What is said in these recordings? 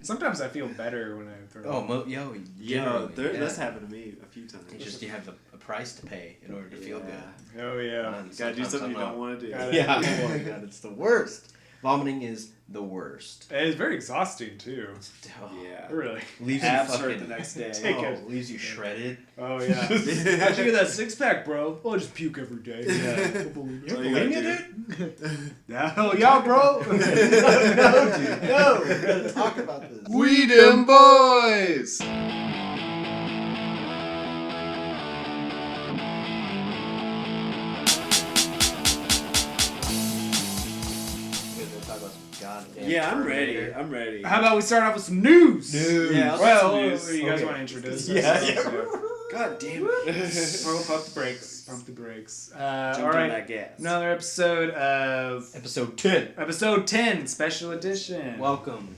Sometimes I feel better when I throw. That's happened to me a few times. It's just you have a price to pay in order to feel good. Oh yeah. You gotta do something you don't want to do. Yeah. Oh my god, it's the worst. Vomiting is the worst. And it's very exhausting too. Yeah. Really. Leaves Abs you hurt fucking the next day. leaves you shredded. Oh yeah. How'd you get that 6-pack, bro? Oh, I just puke every day. Yeah. You believe me, dude? No, yeah, bro. No, dude. No. We're gonna talk about this. We Dem Boys! Yeah, I'm ready. I'm ready. How about we start off with some news? Yeah, Well, news. you guys Okay. want to introduce Yeah. us? God damn it. Pump the brakes. Pump the brakes. Jump All on right. that gas. Another episode of Episode 10. Episode 10, special edition. Welcome.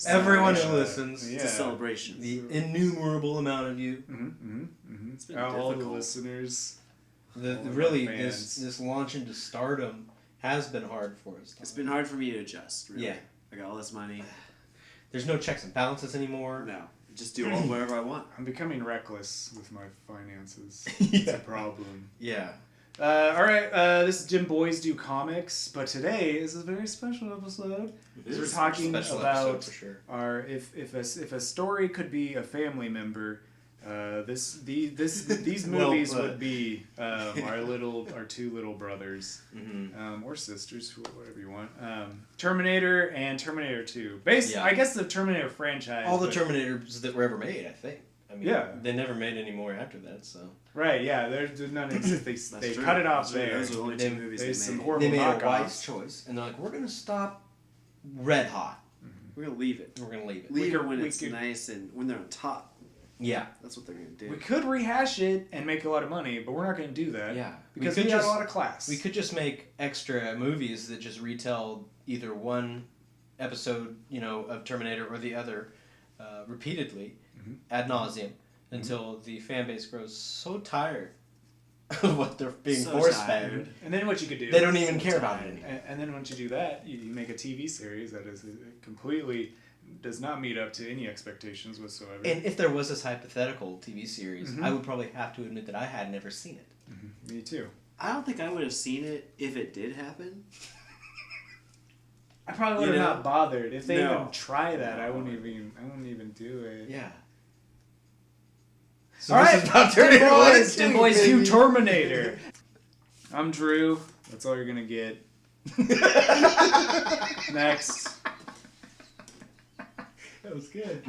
Everyone who Uh, listens. It's a celebration. The innumerable amount of you. It's been All the difficult. listeners. Really, fans. this launch into stardom has been hard for us. It's been hard for me to adjust, really. Yeah. I got all this money. There's no checks and balances anymore. No. Just do whatever I want. I'm becoming reckless with my finances. Yeah. It's a problem. Yeah. All right, this is Dem Boys Do Comics, but today is a very special episode. It We're is talking Special about episode for sure. our if a story could be a family member, these Well movies put. would be our two little brothers, Mm-hmm. or sisters, whatever you want. Terminator and Terminator 2. Yeah. I guess the Terminator franchise. All the but- Terminators that were ever made, I think. I mean, Yeah. they never made any more after that, so. Right, yeah, there's none exist. They That's true. cut it off That's true. there. Those are the only They- two movies there's they some made. horrible They made a knockoffs. wise choice, and they're like, we're gonna stop Red Hot. We're going to leave it. We're gonna leave it. Leave could- it when we it's could- nice and when they're on top. Yeah. That's what they're going to do. We could rehash it and make a lot of money, but we're not going to do that. Yeah. Because we we could got just a lot of class. we could just make extra movies that just retell either one episode, of Terminator or the other, repeatedly, ad nauseum, until the fan base grows so tired of what they're being So force tired. fed. And then what you could do... They don't even care about it anymore. And then once you do that, you make a TV series that is completely... does not meet up to any expectations whatsoever. And if there was this hypothetical TV series, I would probably have to admit that I had never seen it. Me too. I don't think I would have seen it if it did happen. I probably would have not bothered. If they No. even try that, I wouldn't even do it. Yeah. So All this right, is about Dem Terminator one and Boys, two, Dem Boys Do baby. Terminator. I'm Drew. That's all you're gonna get. Next. That was good.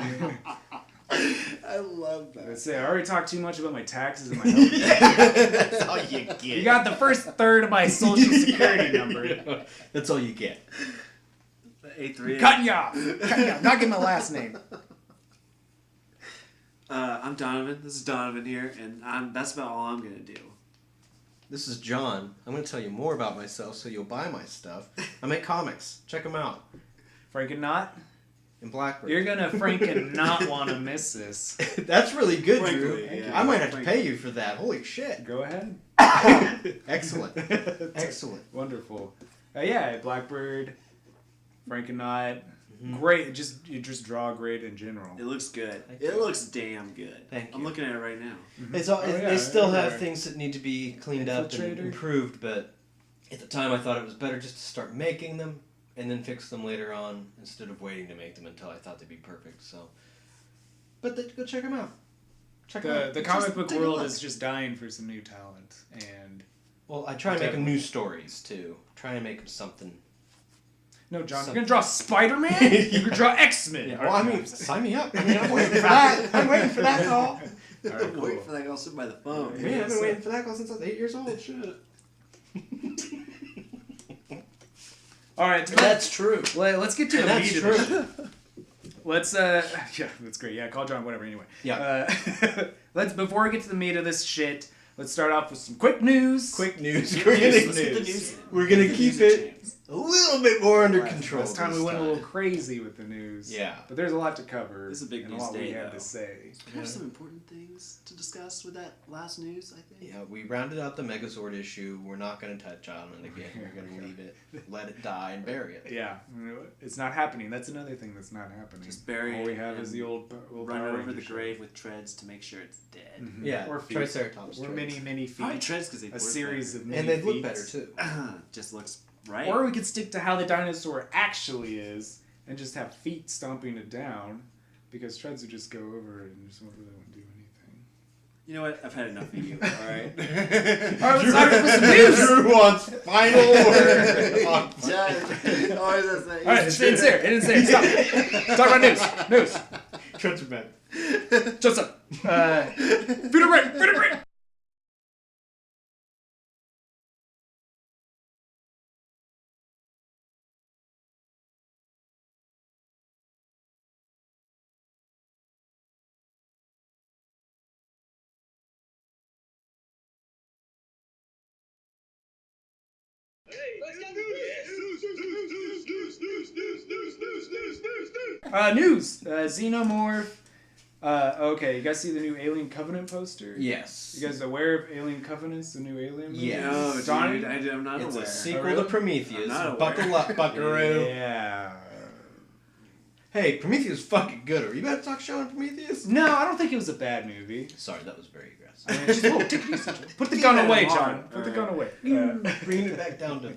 I love that. That's it. I already talked too much about my taxes and my health. That's all you get. You got the first third of my social security number. That's all you get. The A3. Cutting you off. Not getting my last name. I'm Donovan. This is Donovan here, and that's about all I'm gonna do. This is John. I'm going to tell you more about myself so you'll buy my stuff. I make comics. Check them out. Franken not. In Blackbird. You're gonna Franken not want to miss this. That's really good, Frankly, Drew. yeah. I might have to pay you for that. Holy shit. Go ahead. Excellent. Excellent. Wonderful. Yeah, Blackbird, Frankennaut. Great. You just draw great in general. It looks good. Thank It you. looks damn good. Thank I'm you. looking at it right now. It's all, Oh, yeah, they still have everywhere. things that need to be cleaned up and Infiltrator. improved, but at the time I thought it was better just to start making them and then fix them later on instead of waiting to make them until I thought they'd be perfect. So, but go check them out. Check them out. The Just comic book take a world look. is just dying for some new talent, and Well, I try and make them new stories too. Try and make them something. no, John, Something. you're gonna draw Spider-Man. You're gonna draw X-Men. Yeah, well, I mean, sign me up. I mean, I'm waiting for that. I'm waiting for that call. All right, I'm waiting cool. for that guy sitting by the phone. Man, I've been waiting for that call since I was 8 years old. Shit. All right, That's true. let's get to And the that's meat of the true. shit. Let's yeah, that's great. Yeah, call John, whatever. Anyway, Yeah. let's before we get to the meat of this shit, let's start off with some quick news. Quick news. Quick We're gonna, news. Let's get the news in. we're gonna Give the keep news a it chance. a little bit more under Last- control. Last time we this went a little crazy with the news. Yeah. But there's a lot to cover. This is a big and news a lot we day, have though. to say. We have some important things to discuss with that last news, I think. Yeah, we rounded out the Megazord issue. We're not going to touch on it again. We're going to leave it, let it die, and bury it. Yeah, it's not happening. That's another thing that's not happening. Just bury All we it have is and the old Run Power over Ranger the show. grave with treads to make sure it's dead. Mhm. Yeah, or feet. Triceratops. Or treads. many feet. Probably treads because they A work series better. of many And they look feet. better, too. Just looks right. Or we could stick to how the dinosaur actually is and just have feet stomping it down, because treads would just go over it and just really won't do anything. You know what? I've had enough of you. All right. All right, let's talk about some news. Drew wants final word. Always the same. All right, it's there. It's there. Stop. Talk about news. News. Treads are bad. Just up. Feet are great. Feet are great. News. Xenomorph. Okay, you guys see the new Alien Covenant poster? Yes. You guys aware of Alien Covenants, the new Alien movie? Yes. No, dude, Donnie? I'm not It's aware. a sequel really? to Prometheus. I'm not aware. Buckle up, buckaroo. Yeah. Hey, Prometheus is fucking good. Are you about to talk shit on Prometheus? No, I don't think it was a bad movie. Sorry, that was very aggressive. I mean, just, whoa, take it easy. Put the gun away, John. Put the gun away. Bring it back down to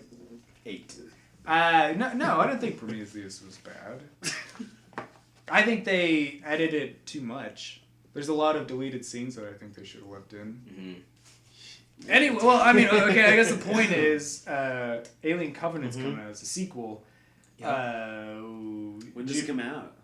8. No, I don't think Prometheus was bad. I think they edited too much. There's a lot of deleted scenes that I think they should have left in. Mm-hmm. Anyway, well, I mean, okay, I guess the point is, Alien Covenant's Mhm. coming out as a sequel. When does it come out?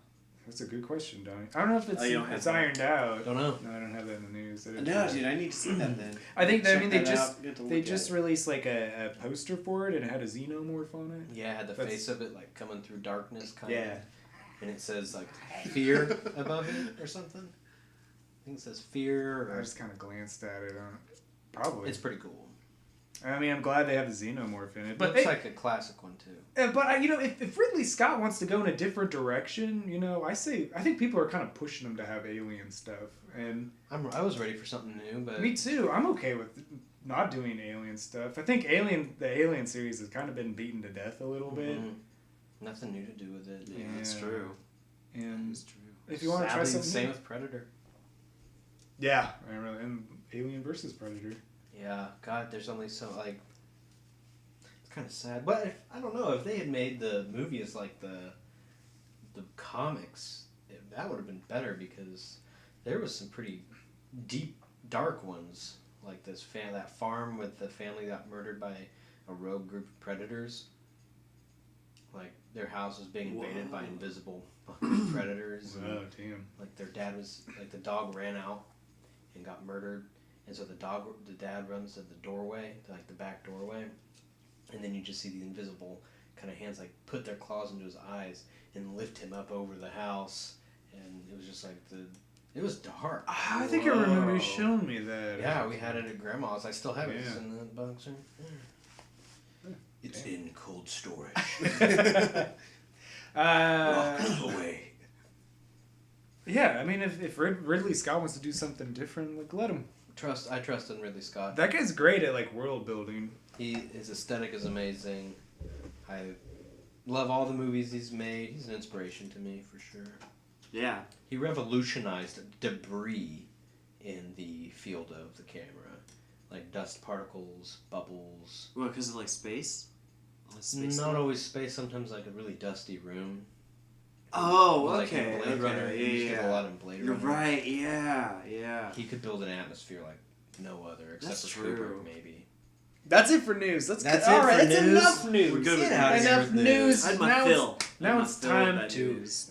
That's a good question, Donnie. I don't know if you don't have it's that. ironed out. Don't know. No, I don't have that in the news. I didn't No, check. dude, I need to see that then. I think that, I mean, Check they that just out, get to they look just at it. released like a poster for it, and it had a xenomorph on it. Yeah, had the That's- face of it like coming through darkness, kind Yeah. of. And it says like fear above it or something. I think it says fear. I Or... just kind of glanced at it. Probably. It's pretty cool. I mean, I'm glad they have the xenomorph in it, but Looks like a classic one too. you know, if Ridley Scott wants to go in a different direction, you know, I think people are kind of pushing him to have alien stuff, and I was ready for something new, but me too. I'm okay with not doing alien stuff. I think the Alien series has kind of been beaten to death a little bit, Mhm. Nothing new to do with it. Yeah, that's true. and That's true. if you want to try Sadly, something, same new, with Predator. yeah, and Alien versus Predator. Yeah, God, there's only so like. It's kind of sad, but I don't know if they had made the movie as like the comics, that would have been better because there was some pretty deep, dark ones like this that farm with the family that got murdered by a rogue group of predators. Like their house was being invaded by invisible fucking predators. and, Oh damn! like their dad was like the dog ran out and got murdered, and so the dad runs to the doorway, to like the back doorway, and then you just see the invisible kind of hands like put their claws into his eyes and lift him up over the house, and it was just like it was dark. I think I remember you Whoa. showing me that. Yeah, we had it at grandma's. I still have it. It's Yeah. in the box. It's in cold storage. Away. Yeah, I mean, if Ridley Scott wants to do something different, like let him. I trust in Ridley Scott. That guy's great at like world building. His aesthetic is amazing. I love all the movies he's made. He's an inspiration to me for sure. Yeah. He revolutionized debris in the field of the camera, like dust particles, bubbles. Well, because of like space? All the space Not stuff? always space. Sometimes like a really dusty room. Oh, Like in okay. Blade Runner. Okay. He used to do a Yeah. lot in Blade You're Runner. right. Yeah. He could build an atmosphere like no other, except That's for true. Spielberg, maybe. That's it for news. That's That's all it right, for that's news? enough news. We're good with Get out of that. here Enough with news. I had my Now fill. Now My it's fill time of to news.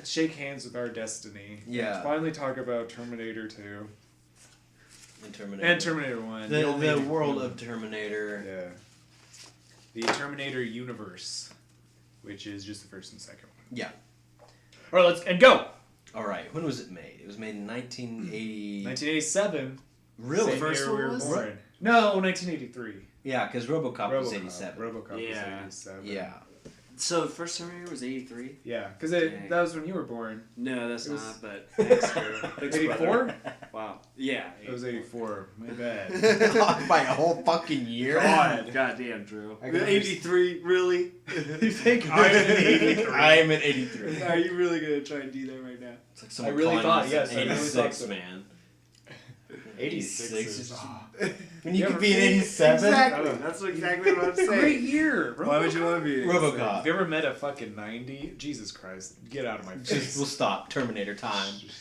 shake hands with our destiny. Yeah. Finally talk about Terminator 2 In Terminator. and Terminator 1. The only- world of Terminator. Yeah. The Terminator universe, which is just the first and second one. Yeah. All right, let's go. All right. When was it made? It was made in 1980. 1987. Really? Same First year one we were was? born. No, 1983. Yeah, because RoboCop was RoboCop. 87. RoboCop Yeah. was 87. Yeah. So the first Terminator was 83? Yeah, because Dang. that was when you were born. No, that's It was- not, but thanks, Drew. Thanks, 84? brother. Wow. Yeah. It was 84. My bad. Off by a whole fucking year. God. Goddamn, Drew. I can 83, really? You think I'm in 83? I'm in 83. Are you really going to try and do that right now? It's like someone I really calling thought, us yes, an I really 86, thought so. man. 86 is... When you Yeah, could be an right. 87? Exactly. That's exactly what I'm saying. Great year. Why would you want to be? RoboCop. Have you ever met a fucking 90? Jesus Christ. Get out of my face. We'll stop. Terminator time. You're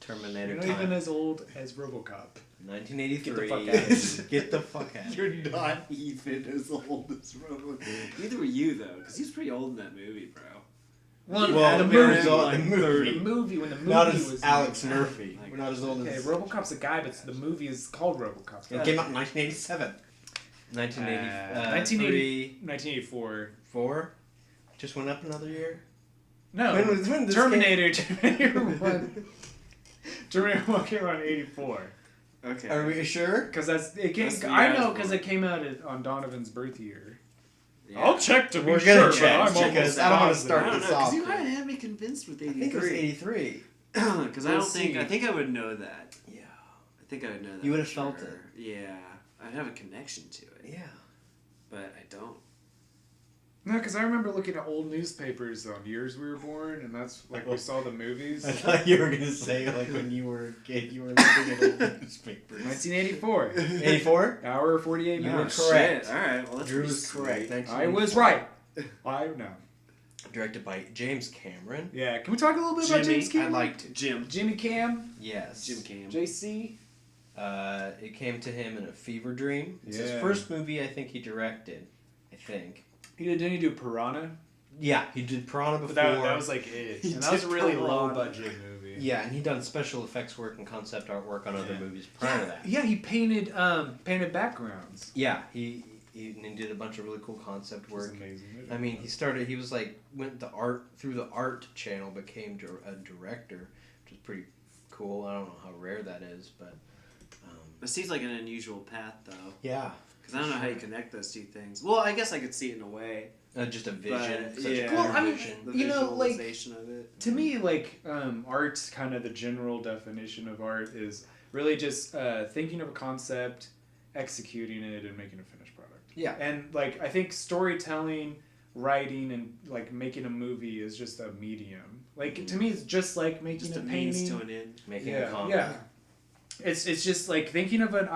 Terminator not time. even as old as RoboCop. 1983. Get the fuck out of here. Get the fuck out of here. You're not even as old as Robo. Neither were you, though, because he's pretty old in that movie, bro. Well, the the movie, movie's old in the movie. The movie, when the movie Not as was Alex made. Murphy. We're not as old Okay, as... RoboCop's a guy, but the movie is called RoboCop. It came out in 1987. 1983. 1984. 4? Just went up another year? No, When this Terminator 1. Terminator 1 came out in 84. Okay. Are we sure? Because it came. That's the I year I know was because born. it came out on Donovan's birth year. Yeah. I'll check to be We're sure, gonna but check, I'm because almost I don't wanna positive. start I don't know, this because off. you kind of had me convinced with I think it was 83. 83. Because I We'll don't think... see. I think I would know that. Yeah. I think I would know that. You would have for felt sure. Yeah. I'd have a connection to it. Yeah. But I don't. No, because I remember looking at old newspapers on years we were born, and that's like we saw the movies. I thought you were gonna say like when you were a kid you were looking at old newspapers. 1984. 84? Hour 48 You were minutes. correct. Shit. All right. Well, that's Drew pretty was correct. sweet. I was right. I no. Directed by James Cameron. Yeah, can we talk a little bit about Jimmy, James Cameron? I liked it. Jim. Jimmy Cam, Yes. Jim Cam. JC. It came to him in a fever dream. It's his Yeah. first movie I think he directed. I think. Didn't he do Piranha? Yeah, he did Piranha before. But that was like it. He And that was a did really Piranha. low budget movie. Yeah, and he done special effects work and concept artwork on other Yeah. movies prior to that. Yeah, he painted backgrounds. Yeah, he did a bunch of really cool concept Which was work. amazing. He was like, went the art, through the art channel, became a director, which is pretty cool. I don't know how rare that is, but. It seems like an unusual path, though. Yeah. Because I don't know how you connect those two things. Well, I guess I could see it in a way. Just a vision. But, Such a yeah. clear Well, I mean, vision. The You know, like, visualization of it. To me, like, art's kind of the general definition of art is really just thinking of a concept, executing it, and making a finished product. Yeah. And, like, I think storytelling, writing, and, like, making a movie is just a medium. Like, to me, it's just like making Just a a painting. means to an end. Making a Yeah, comic. yeah. It's just like thinking of an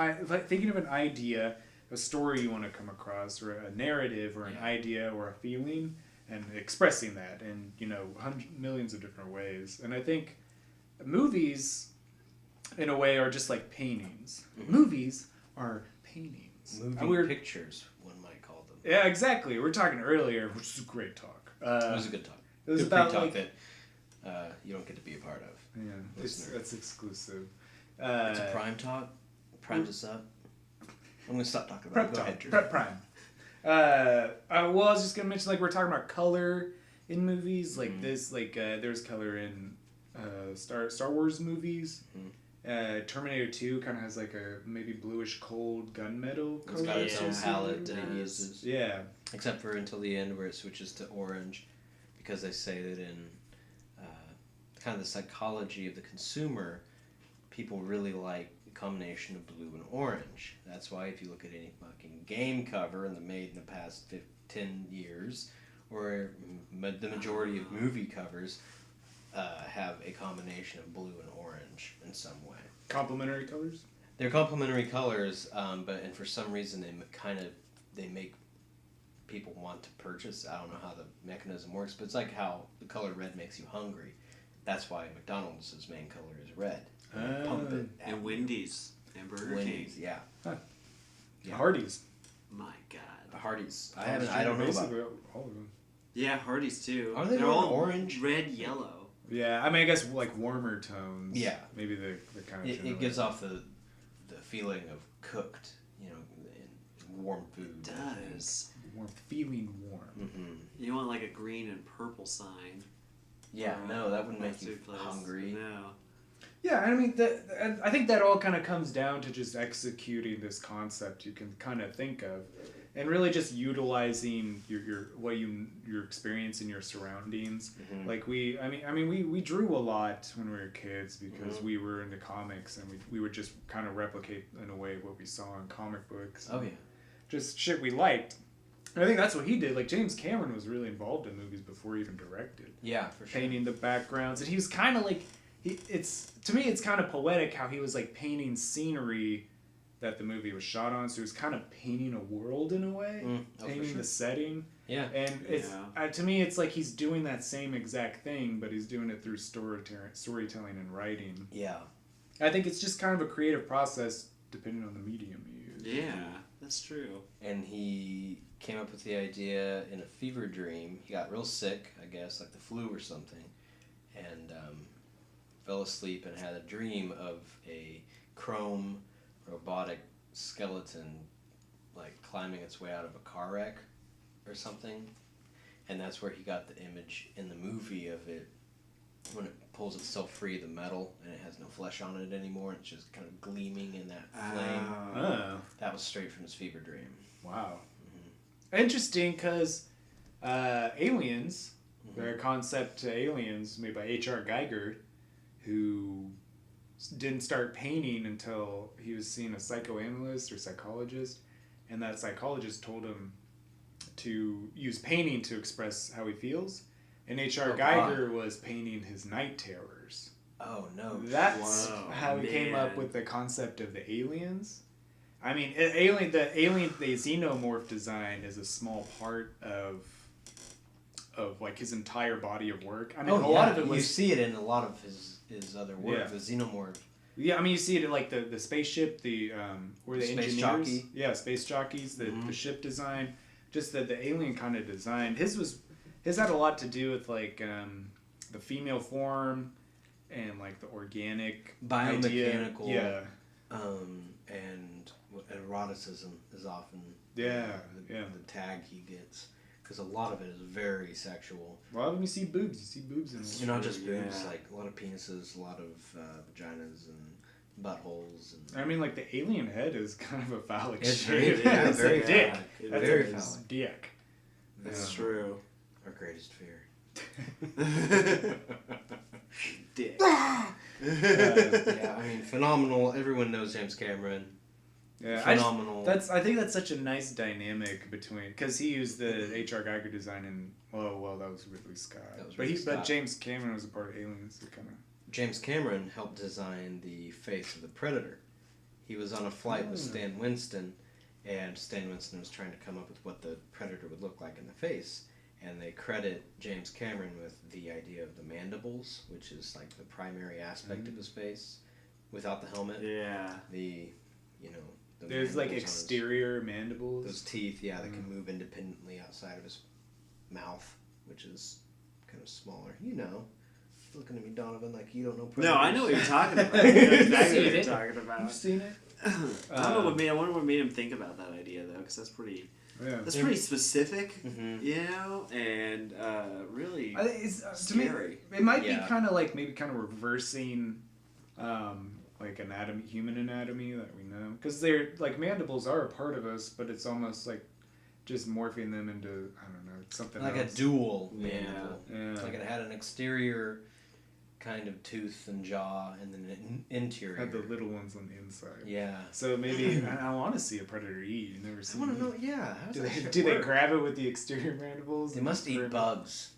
idea, a story you want to come across, or a narrative, or an idea, or a feeling, and expressing that in millions of different ways. And I think movies, in a way, are just like paintings. Mm-hmm. Movies are paintings. Moving And we were- pictures, one might call them. Yeah, exactly. We were talking earlier, which is a great talk. It was a good talk. It was Good about pre-talk like that you don't get to be a part of. yeah, listener. that's exclusive. It's a prime talk. Primes us up. I'm gonna stop talking about Prep it. Go talk. ahead, Drew. Prep prime. Well, I was just gonna mention, like, we're talking about color in movies, like this, like there's color in Star Wars movies. Terminator 2 kind of has like a maybe bluish cold gunmetal It's color. got its own Yeah, palette it that it does. uses. Yeah. Except for until the end where it switches to orange, because they say that in kind of the psychology of the consumer, people really like the combination of blue and orange. That's why if you look at any fucking game cover made in the past 10 years, or the majority of movie covers, have a combination of blue and orange in some way. Complementary colors? They're complementary colors, but for some reason they make people want to purchase. I don't know how the mechanism works, but it's like how the color red makes you hungry. That's why McDonald's' main color is red. They pump it at And Wendy's. And Burger Wendy's, King. yeah. Yeah. Hardee's. My God. Hardee's. I don't know about. Basically all of them. Yeah, Hardee's too. Are they They're more all orange? Red, yellow. Yeah, I mean, I guess like warmer tones. Yeah. Maybe the kind of. It gives off the feeling of cooked, and warm food. It does. warm, feeling warm. Mm-hmm. You want like a green and purple sign. Yeah, for, no, that wouldn't make fast you food place. hungry. No. Yeah, I mean, I think that all kind of comes down to just executing this concept you can kind of think of, and really just utilizing your experience in your surroundings. Mm-hmm. Like we drew a lot when we were kids because we were into comics, and we would just kind of replicate in a way what we saw in comic books. Oh yeah. Just shit we liked. And I think that's what he did. Like James Cameron was really involved in movies before he even directed. Yeah, for sure. Painting the backgrounds, and he was kind of like. To me, it's kind of poetic how he was like painting scenery that the movie was shot on. So he was kind of painting a world in a way, painting the setting. Yeah, and it's to me, it's like he's doing that same exact thing, but he's doing it through storytelling and writing. Yeah, I think it's just kind of a creative process depending on the medium you use. Yeah, that's true. And he came up with the idea in a fever dream. He got real sick, I guess, like the flu or something, and fell asleep and had a dream of a chrome robotic skeleton like climbing its way out of a car wreck or something, and that's where he got the image in the movie of it when it pulls itself free of the metal and it has no flesh on it anymore. It's just kind of gleaming in that flame. Oh. That was straight from his fever dream. Wow. Interesting, because Aliens, their concept to Aliens made by H.R. Geiger, who didn't start painting until he was seeing a psychoanalyst or psychologist, and that psychologist told him to use painting to express how he feels, and H.R. Geiger was painting his night terrors. Oh no! That's how he came up with the concept of the aliens. I mean, the xenomorph design is a small part of like his entire body of work. I mean, a lot of it was, you see it in a lot of his other work. Yeah. The xenomorph. Yeah, I mean, you see it in like the spaceship, where the Space engineers, jockey. yeah, space jockeys, the ship design, just the alien kind of design. His had a lot to do with like the female form and like the organic Biomechanical. idea. And eroticism is often the tag he gets, because a lot of it is very sexual. A lot of them you see boobs. You see boobs in it. You're not just boobs, like a lot of penises, a lot of vaginas and buttholes. And I mean, like the alien head is kind of a phallic it's shape. very, Very dick. That's very his phallic. dick. That's true. Our greatest fear. Dick. Yeah, I mean, phenomenal. Everyone knows James Cameron. Yeah, phenomenal. I think that's such a nice dynamic between, because he used the H.R. Geiger design in well that was Ridley Scott. But James Cameron was a part of Aliens. So kind of. James Cameron helped design the face of the Predator. He was on a flight with Stan Winston, and Stan Winston was trying to come up with what the Predator would look like in the face. And they credit James Cameron with the idea of the mandibles, which is like the primary aspect of his face, without the helmet. Yeah. There's like exterior mandibles. Those teeth, that can move independently outside of his mouth, which is kind of smaller. You're looking at me, Donovan, like you don't know. No, I know what you're talking about. I know exactly what you're talking about. You've seen it? I don't know I wonder what made him think about that idea though, because that's pretty. Yeah. That's pretty specific, and really scary. To me, it might be kind of like reversing, like human anatomy that we know, because they're like mandibles are a part of us, but it's almost like just morphing them into something like else. A dual mandible. Yeah. Like it had an exterior kind of tooth and jaw, and then an interior. Had the little ones on the inside. Yeah. So maybe I want to see a predator eat. You've never seen. I want to know. Yeah. Do they grab it with the exterior mandibles? They must eat bugs.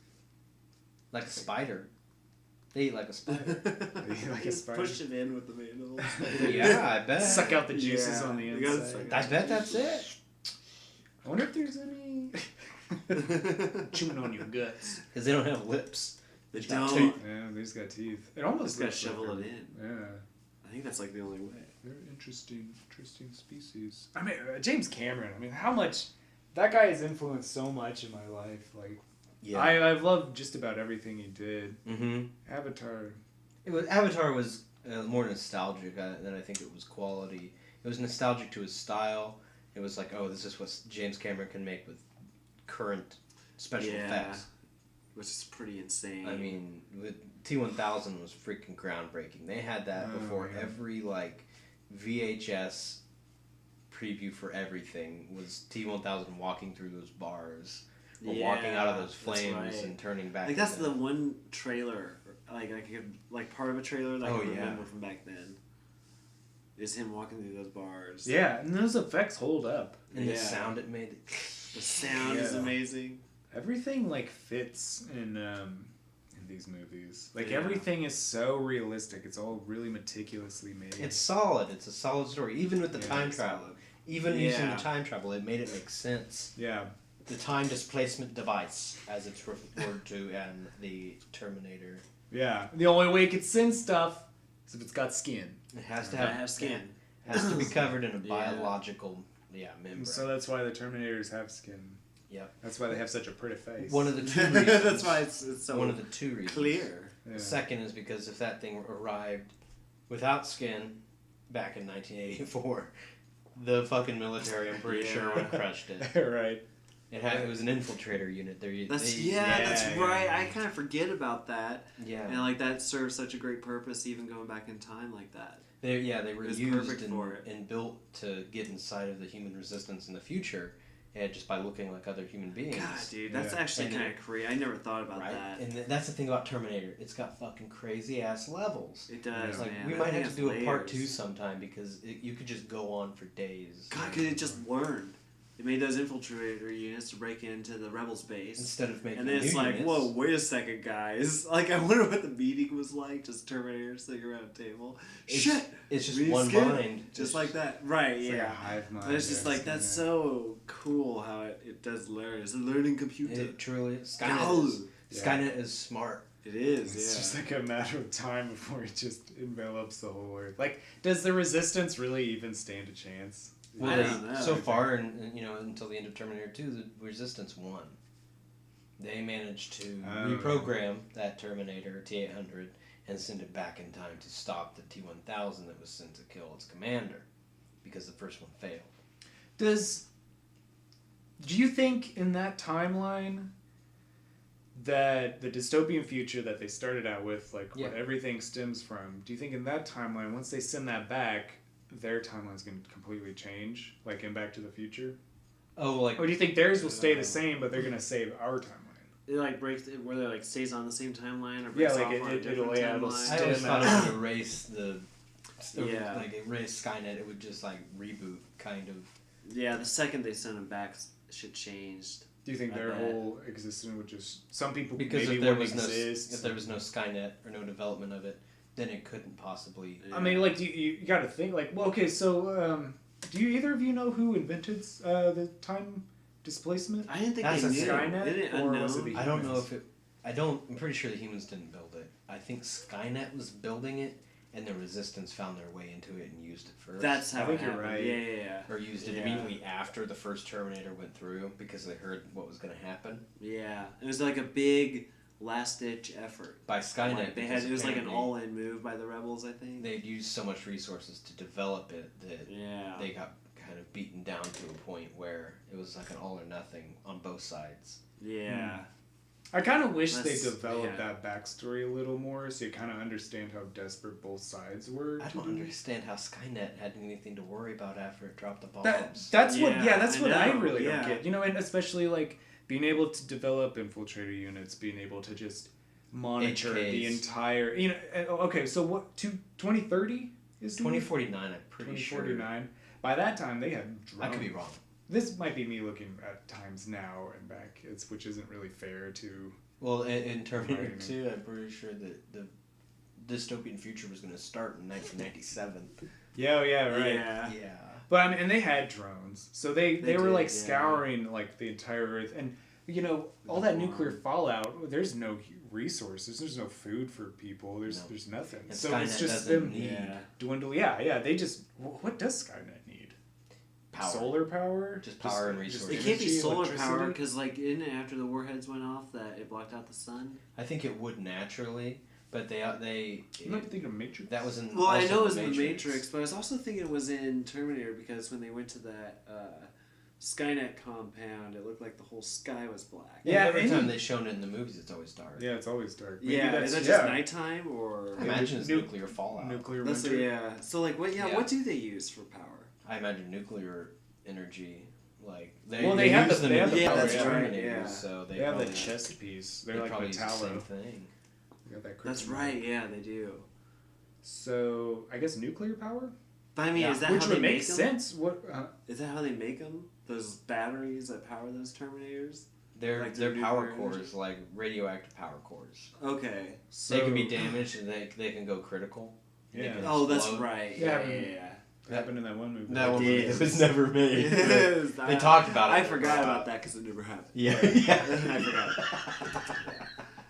Like a spider. They eat like a spider. They eat like a spider. Push it in with the mandibles. Yeah, I bet. Suck out the juices on the inside. I bet that's it. I wonder if there's any chewing on your guts. Because they don't have lips. They don't. Yeah, they just got teeth. It almost got to shovel it in. Yeah. I think that's like the only way. They're interesting species. I mean, James Cameron. I mean, how much that guy has influenced so much in my life. Like, I've loved just about everything he did. Mm-hmm. Avatar was more nostalgic than I think it was quality. It was nostalgic to his style. It was like, oh, this is what James Cameron can make with current special effects. Which is pretty insane. I mean, with T-1000 was freaking groundbreaking. They had that before every like VHS preview for everything was T-1000 walking through those bars or walking out of those flames and turning back. Like that's the one trailer, like part of a trailer that I can remember from back then. Is him walking through those bars. Yeah, and those effects hold up. And the sound it made. The sound is amazing. Everything like fits in these movies. Like everything is so realistic. It's all really meticulously made. It's solid. It's a solid story. Even with the time travel. Even using the time travel, it made it make sense. Yeah. The time displacement device, as it's referred to in the Terminator. Yeah. The only way it can send stuff is if it's got skin. It has to have skin. It has to be covered in a biological membrane. So that's why the Terminators have skin. Yep. That's why they have such a pretty face. One of the two reasons. That's why it's so one of the two reasons. Clear. Yeah. The second is because if that thing arrived without skin back in 1984, the fucking military, I'm pretty sure, would have crushed it. Right. It was an infiltrator unit. That's right. I kind of forget about that. Yeah. And like that serves such a great purpose, even going back in time like that. They were used and built to get inside of the human resistance in the future. Yeah, just by looking like other human beings. God, dude, that's actually kind of crazy. I never thought about that. And that's the thing about Terminator. It's got fucking crazy ass levels. It does, like, man. we might have to do a part 2 sometime because you could just go on for days. God, could it just learn? It made those infiltrator units to break into the rebels' base. Instead of making and then it's like, units. whoa, wait a second, guys. Like, I wonder what the meeting was like. Just Terminators sitting around a table. Shit! It's just really one scared. mind. Just like that. Right, It's yeah. like a hive mind. But it's just like, that's so cool how it does learn. It's a learning computer. It truly is. Skynet is smart. It is, It's just like a matter of time before it just envelops the whole earth. Like, does the Resistance really even stand a chance? Well, I don't know. so far, and until the end of Terminator 2, the Resistance won. They managed to reprogram that Terminator T-800 and send it back in time to stop the T-1000 that was sent to kill its commander, because the first one failed. Do you think in that timeline that the dystopian future that they started out with, like what everything stems from, do you think in that timeline, once they send that back, their timeline's going to completely change, like in Back to the Future? Or do you think theirs will stay the same, but they're going to save our timeline? It like breaks, whether it like stays on the same timeline or breaks off on a different timeline. I always thought it would erase erase Skynet. It would just like reboot, kind of. Yeah, the second they send them back, shit changed. Do you think their whole existence would just... Some people because maybe if there wouldn't was exist. if there was no Skynet or no development of it, then it couldn't possibly... I mean, like, you got to think, like, well, okay, so, do you either of you know who invented the time displacement? I didn't think That's they a knew. Skynet, or was it the I don't know humans? if it... I'm pretty sure the humans didn't build it. I think Skynet was building it, and the Resistance found their way into it and used it first. That's how I think it you're happened. right. Yeah. Or used it immediately after the first Terminator went through because they heard what was going to happen. Yeah. It was like a big last-ditch effort. By Skynet. Like it was like an all-in move by the rebels, I think. They'd used so much resources to develop it that they got kind of beaten down to a point where it was like an all or nothing on both sides. Yeah. I kind of wish they developed that backstory a little more, so you kind of understand how desperate both sides were. I don't understand how Skynet had anything to worry about after it dropped the bombs. That's what I really don't Yeah. get. You know, and especially like being able to develop infiltrator units, being able to just monitor the entire. You know, okay, so what? 2030 is 2049. I'm pretty sure. 2049. By that time, they had drones. I could be wrong. This might be me looking at times now and back, which isn't really fair to... Well, in Terminator 2, I'm pretty sure that the dystopian future was going to start in 1997. Yeah, right. Yeah. But I mean, and they had drones, so they were like scouring like the entire Earth, and you know all that nuclear fallout. There's no resources. There's no food for people. There's nothing. And so Skynet it's just doesn't them dwindle. Yeah. They just what does Skynet need? Power. Solar power? Just power and resources. It can't be Energy, solar electricity? power because, like, after the warheads went off, that it blocked out the sun. I think it would naturally, but they I'm not thinking of Matrix. that was in. Well, I also know it was the in the Matrix, but I was also thinking it was in Terminator because when they went to that Skynet compound, it looked like the whole sky was black. Yeah, every time they've shown it in the movies, it's always dark. Yeah, it's always dark. Maybe Yeah, is that just nighttime or? I imagine it's nuclear fallout. Nuclear winter. Yeah. So like, what do they use for power? I imagine nuclear energy. Like they have use the them in power. yeah, that's right. Yeah. So they have the chess piece. They're like probably Metallo. the same thing. They got that that's right. Yeah, they do. So I guess nuclear power. But I mean, is that which how would they make make them? sense? What is that how they make them? Those batteries that power those Terminators? Their power cores, like radioactive power cores. Okay. So they can be damaged and they can go critical. Yeah. Oh, that's right. Yeah. It happened in that one movie. That one movie that was never made. They talked about it. I forgot about that because it never happened. Yeah. I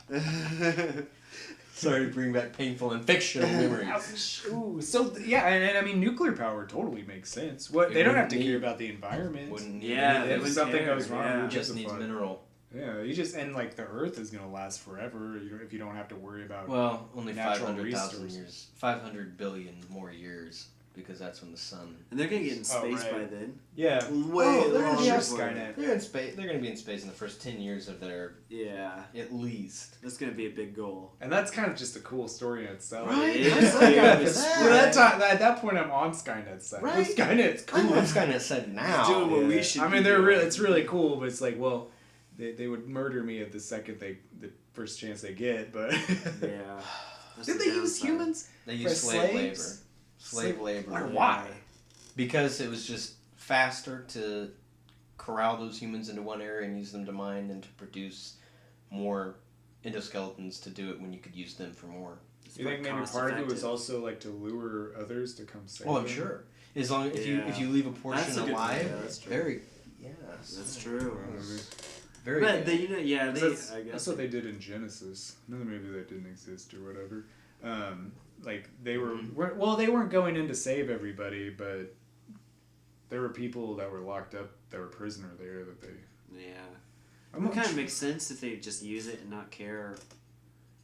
forgot. Sorry to bring back painful and fictional memories. Ooh, so yeah, and I mean nuclear power totally makes sense. What they don't have to care about the environment. If something goes wrong, it just needs mineral. Yeah, you just and like the Earth is gonna last forever. If you don't have to worry about only 500,000 years, 500 billion more years. Because that's when the sun. And they're gonna get in space by then. Yeah. Way they're longer. Skynet. They're in space. They're gonna be in space in the first 10 years of their. Yeah. At least. That's gonna be a big goal. And that's kind of just a cool story in itself. Right. At that point, I'm on Skynet's side. Right. Well, Skynet's cool. I'm on Skynet's side now. He's doing what we should. I mean, it's really cool, but it's like, well, they would murder me at the first chance they get, but. Yeah. Did they use humans? They use slave labor. Slave labor. Why? Because it was just faster to corral those humans into one area and use them to mine than to produce more endoskeletons to do it when you could use them for more. You think maybe part of it was also like to lure others to come save them? I'm sure. As long if you leave a portion alive, that's very that's true. Very but good. That's what they did in Genesis, another movie that didn't exist or whatever. Like they they weren't going in to save everybody, but there were people that were locked up that were prisoner there that they. Yeah, it kind of makes sense if they just use it and not care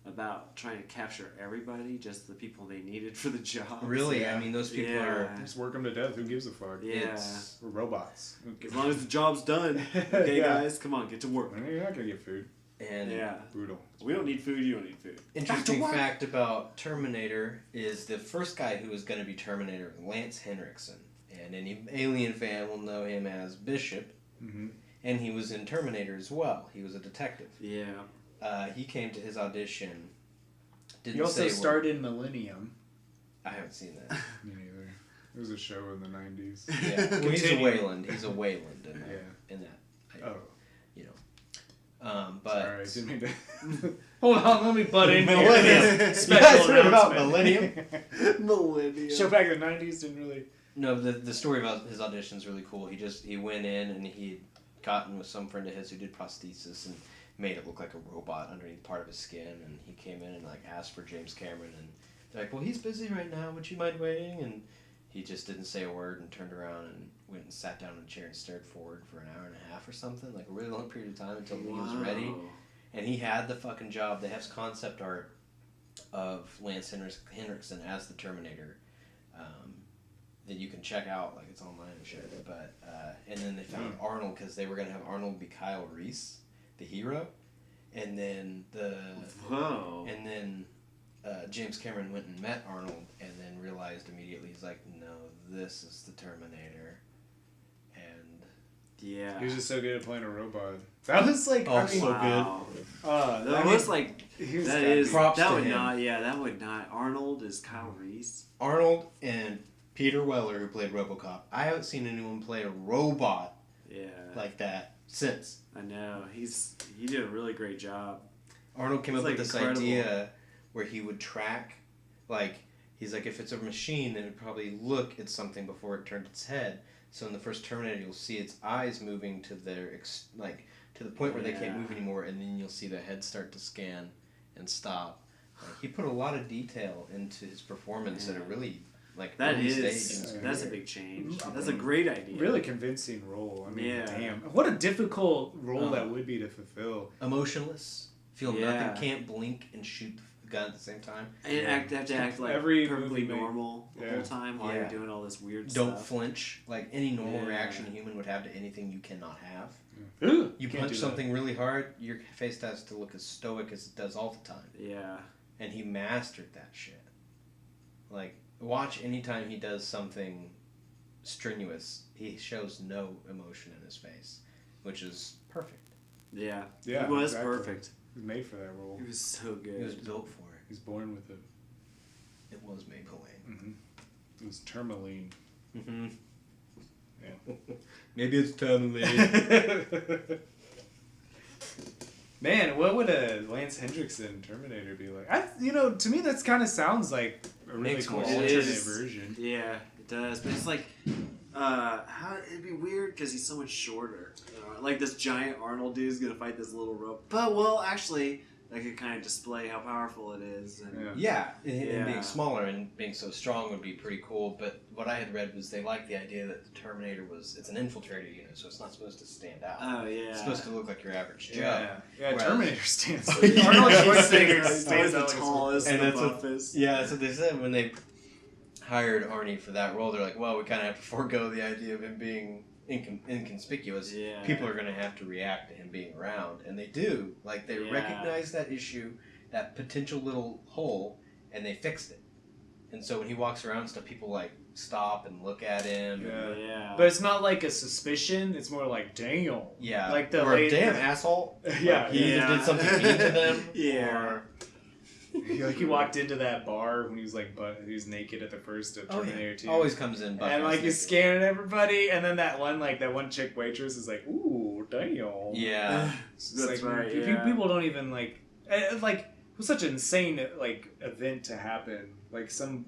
about trying to capture everybody, just the people they needed for the job. Really, I mean those people are just work them to death. Who gives a fuck? Yeah, we're robots. As long as the job's done, okay, guys, come on, get to work. You're not gonna get food. And brutal. We don't need food. You don't need food. Interesting fact about Terminator is the first guy who was going to be Terminator, Lance Henriksen, and any Alien fan will know him as Bishop. Mm-hmm. And he was in Terminator as well. He was a detective. Yeah. He came to his audition. He also starred in Millennium. I haven't seen that. Me neither. It was a show in the 90s. Yeah. Well, he's a Wayland. He's a Wayland in that. But sorry, I didn't mean to. Hold on, let me butt in. Millennium. Special announcement about Millennium. Millennium. Show back in the 90s didn't really. No, the story about his audition is really cool. He went in and he'd gotten with some friend of his who did prosthesis and made it look like a robot underneath part of his skin. And he came in and like asked for James Cameron, and they're like, "Well, he's busy right now. Would you mind waiting?" And he just didn't say a word and turned around and went and sat down in a chair and stared forward for an hour and a half or something, like a really long period of time until he was ready. And he had the fucking job. They have concept art of Lance Henriksen as the Terminator that you can check out, like it's online and shit. But and then they found Arnold because they were gonna have Arnold be Kyle Reese, the hero, and then James Cameron went and met Arnold and then realized immediately, he's like, no, this is the Terminator. And he was just so good at playing a robot. That was like, so good. That was like, that would not. Arnold is Kyle Reese. Arnold and Peter Weller, who played RoboCop. I haven't seen anyone play a robot like that since. I know. He did a really great job. Arnold came up with this idea where he would track, like, he's like, if it's a machine, then it'd probably look at something before it turned its head. So in the first Terminator, you'll see its eyes moving to their, to the point where they can't move anymore, and then you'll see the head start to scan and stop. Like, he put a lot of detail into his performance at a really, that's a big change. That's a great idea. Really convincing role. I mean, damn. What a difficult role that would be to fulfill. Emotionless. Feel nothing, can't blink and shoot gun at the same time. And have to act like Every perfectly movie normal the whole time while you're doing all this weird Don't stuff. flinch. Like any normal reaction a human would have to anything you cannot have. You Can't punch do something really hard, your face has to look as stoic as it does all the time. Yeah. And he mastered that shit. Like, watch anytime he does something strenuous, he shows no emotion in his face, which is perfect. Yeah. Yeah, He was exactly. perfect. He was made for that role. He was so good. He was built for it. He's born with it. It was Maybelline. Mm-hmm. It was tourmaline. Mm-hmm. Yeah. Maybe it's tourmaline. Man, what would a Lance Hendrickson Terminator be like? To me that kind of sounds like a really Makes cool more alternate sense. version. Yeah, it does. But it's like, it'd be weird because he's so much shorter. Like this giant Arnold dude's gonna fight this little rope. But well, actually, that could kind of display how powerful it is. And, Yeah, and being Yeah. smaller and being so strong would be pretty cool, but what I had read was they liked the idea that the Terminator it's an infiltrator unit, so it's not supposed to stand out. Oh yeah. It's supposed to look like your average Joe. Yeah, Whereas- Terminator stands. Yeah. Arnold Schwarzenegger Schwarzenegger is stands the out like a tallest And in the that's what- office. Yeah, that's what they said when they hired Arnie for that role. They're like, well, we kind of have to forego the idea of him being inconspicuous. Yeah. People are going to have to react to him being around, and they do. Like, they Yeah. recognize that issue, that potential little hole, and they fixed it. And so when he walks around and stuff, people, like, stop and look at him. Yeah. Yeah. But it's not like a suspicion. It's more like, damn. Yeah. Like the or lady- damn asshole. Yeah. Like, he either did something mean to them, Yeah. or... He walked into that bar when he was like, he was naked at the first of Terminator 2. Always comes in. And like he's scanning everybody, and then that one chick waitress is like, "Ooh, damn." Yeah. It's That's like, right. People don't even like it was such an insane like event to happen. Like some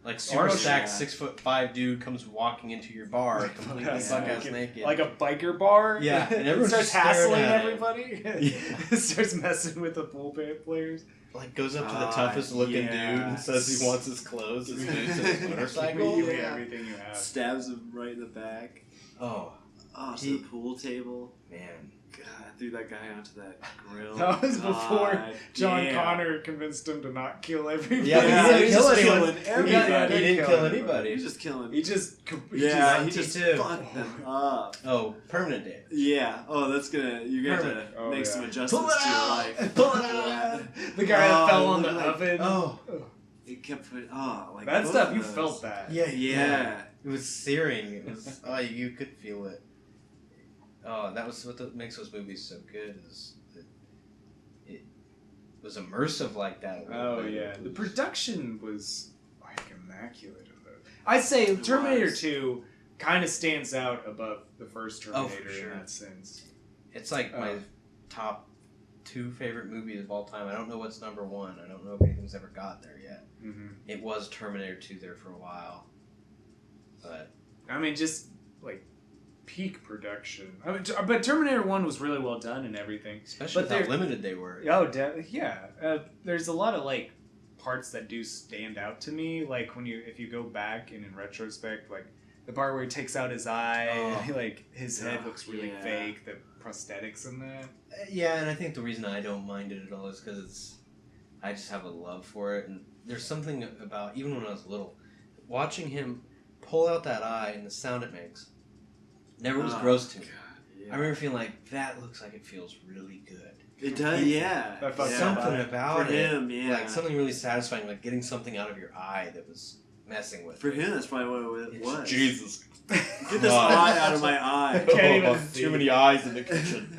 Like super Arnold- stacked Yeah. 6'5" dude comes walking into your bar completely buck-ass naked. like a biker bar. Yeah, and and everyone's starts just staring hassling at him. everybody. Yeah. Starts messing with the pool players. Like goes up to the toughest looking dude and says he wants his clothes. This dude's in his motorcycle. Give me Yeah. everything you have. Stabs him right in the back. Oh Oh, to He- the pool table. man, God, threw that guy onto that grill. That was before God John damn. Connor convinced him to not kill everybody. Yeah, Yeah, he didn't he's kill just anyone. killing everybody. He didn't kill He anybody. was just killing. He just Yeah, he he just too. fucked them up. Oh, permanent damage. Yeah. Oh, that's gonna. You're gonna have Permanent. to Oh, make yeah. some adjustments to your life. Pull it out! the guy that Oh, fell on it the looked like- oven. Oh, It kept putting. Oh, like that both stuff of you those. felt that. yeah, Yeah. It was searing. It was. Oh, you could feel it. Oh, that was what makes those movies so good. Is that it was immersive like that. A little Oh bit. yeah, It the was- production was like immaculate in those. I'd say It Terminator was. 2 kind of stands out above the first Oh, for Terminator sure. in that sense. It's like my Oh. top 2 favorite movies of all time. I don't know what's number 1. I don't know if anything's ever gotten there yet. Mm-hmm. It was Terminator 2 there for a while, but I mean, just like peak production. I mean, but Terminator 1 was really well done and everything. especially But how they're- limited they were. Oh, yeah. There's a lot of like parts that do stand out to me. Like if you go back and in retrospect, like the part where he takes out his eye, Oh. and, like his head looks really Yeah. fake. The prosthetics in that. Yeah, and I think the reason I don't mind it at all is because I just have a love for it, and there's something about even when I was little, watching him pull out that eye and the sound it makes never was Oh, gross to me. Yeah. I remember feeling like that looks like it feels really good. It does. Yeah. That fucks yeah. Something about For it, him, yeah. like something really satisfying, like getting something out of your eye that was messing with. For it. him, that's probably what it It's was. Jesus. Get this God. eye out of my eye. Can't even see. too many eyes in the kitchen.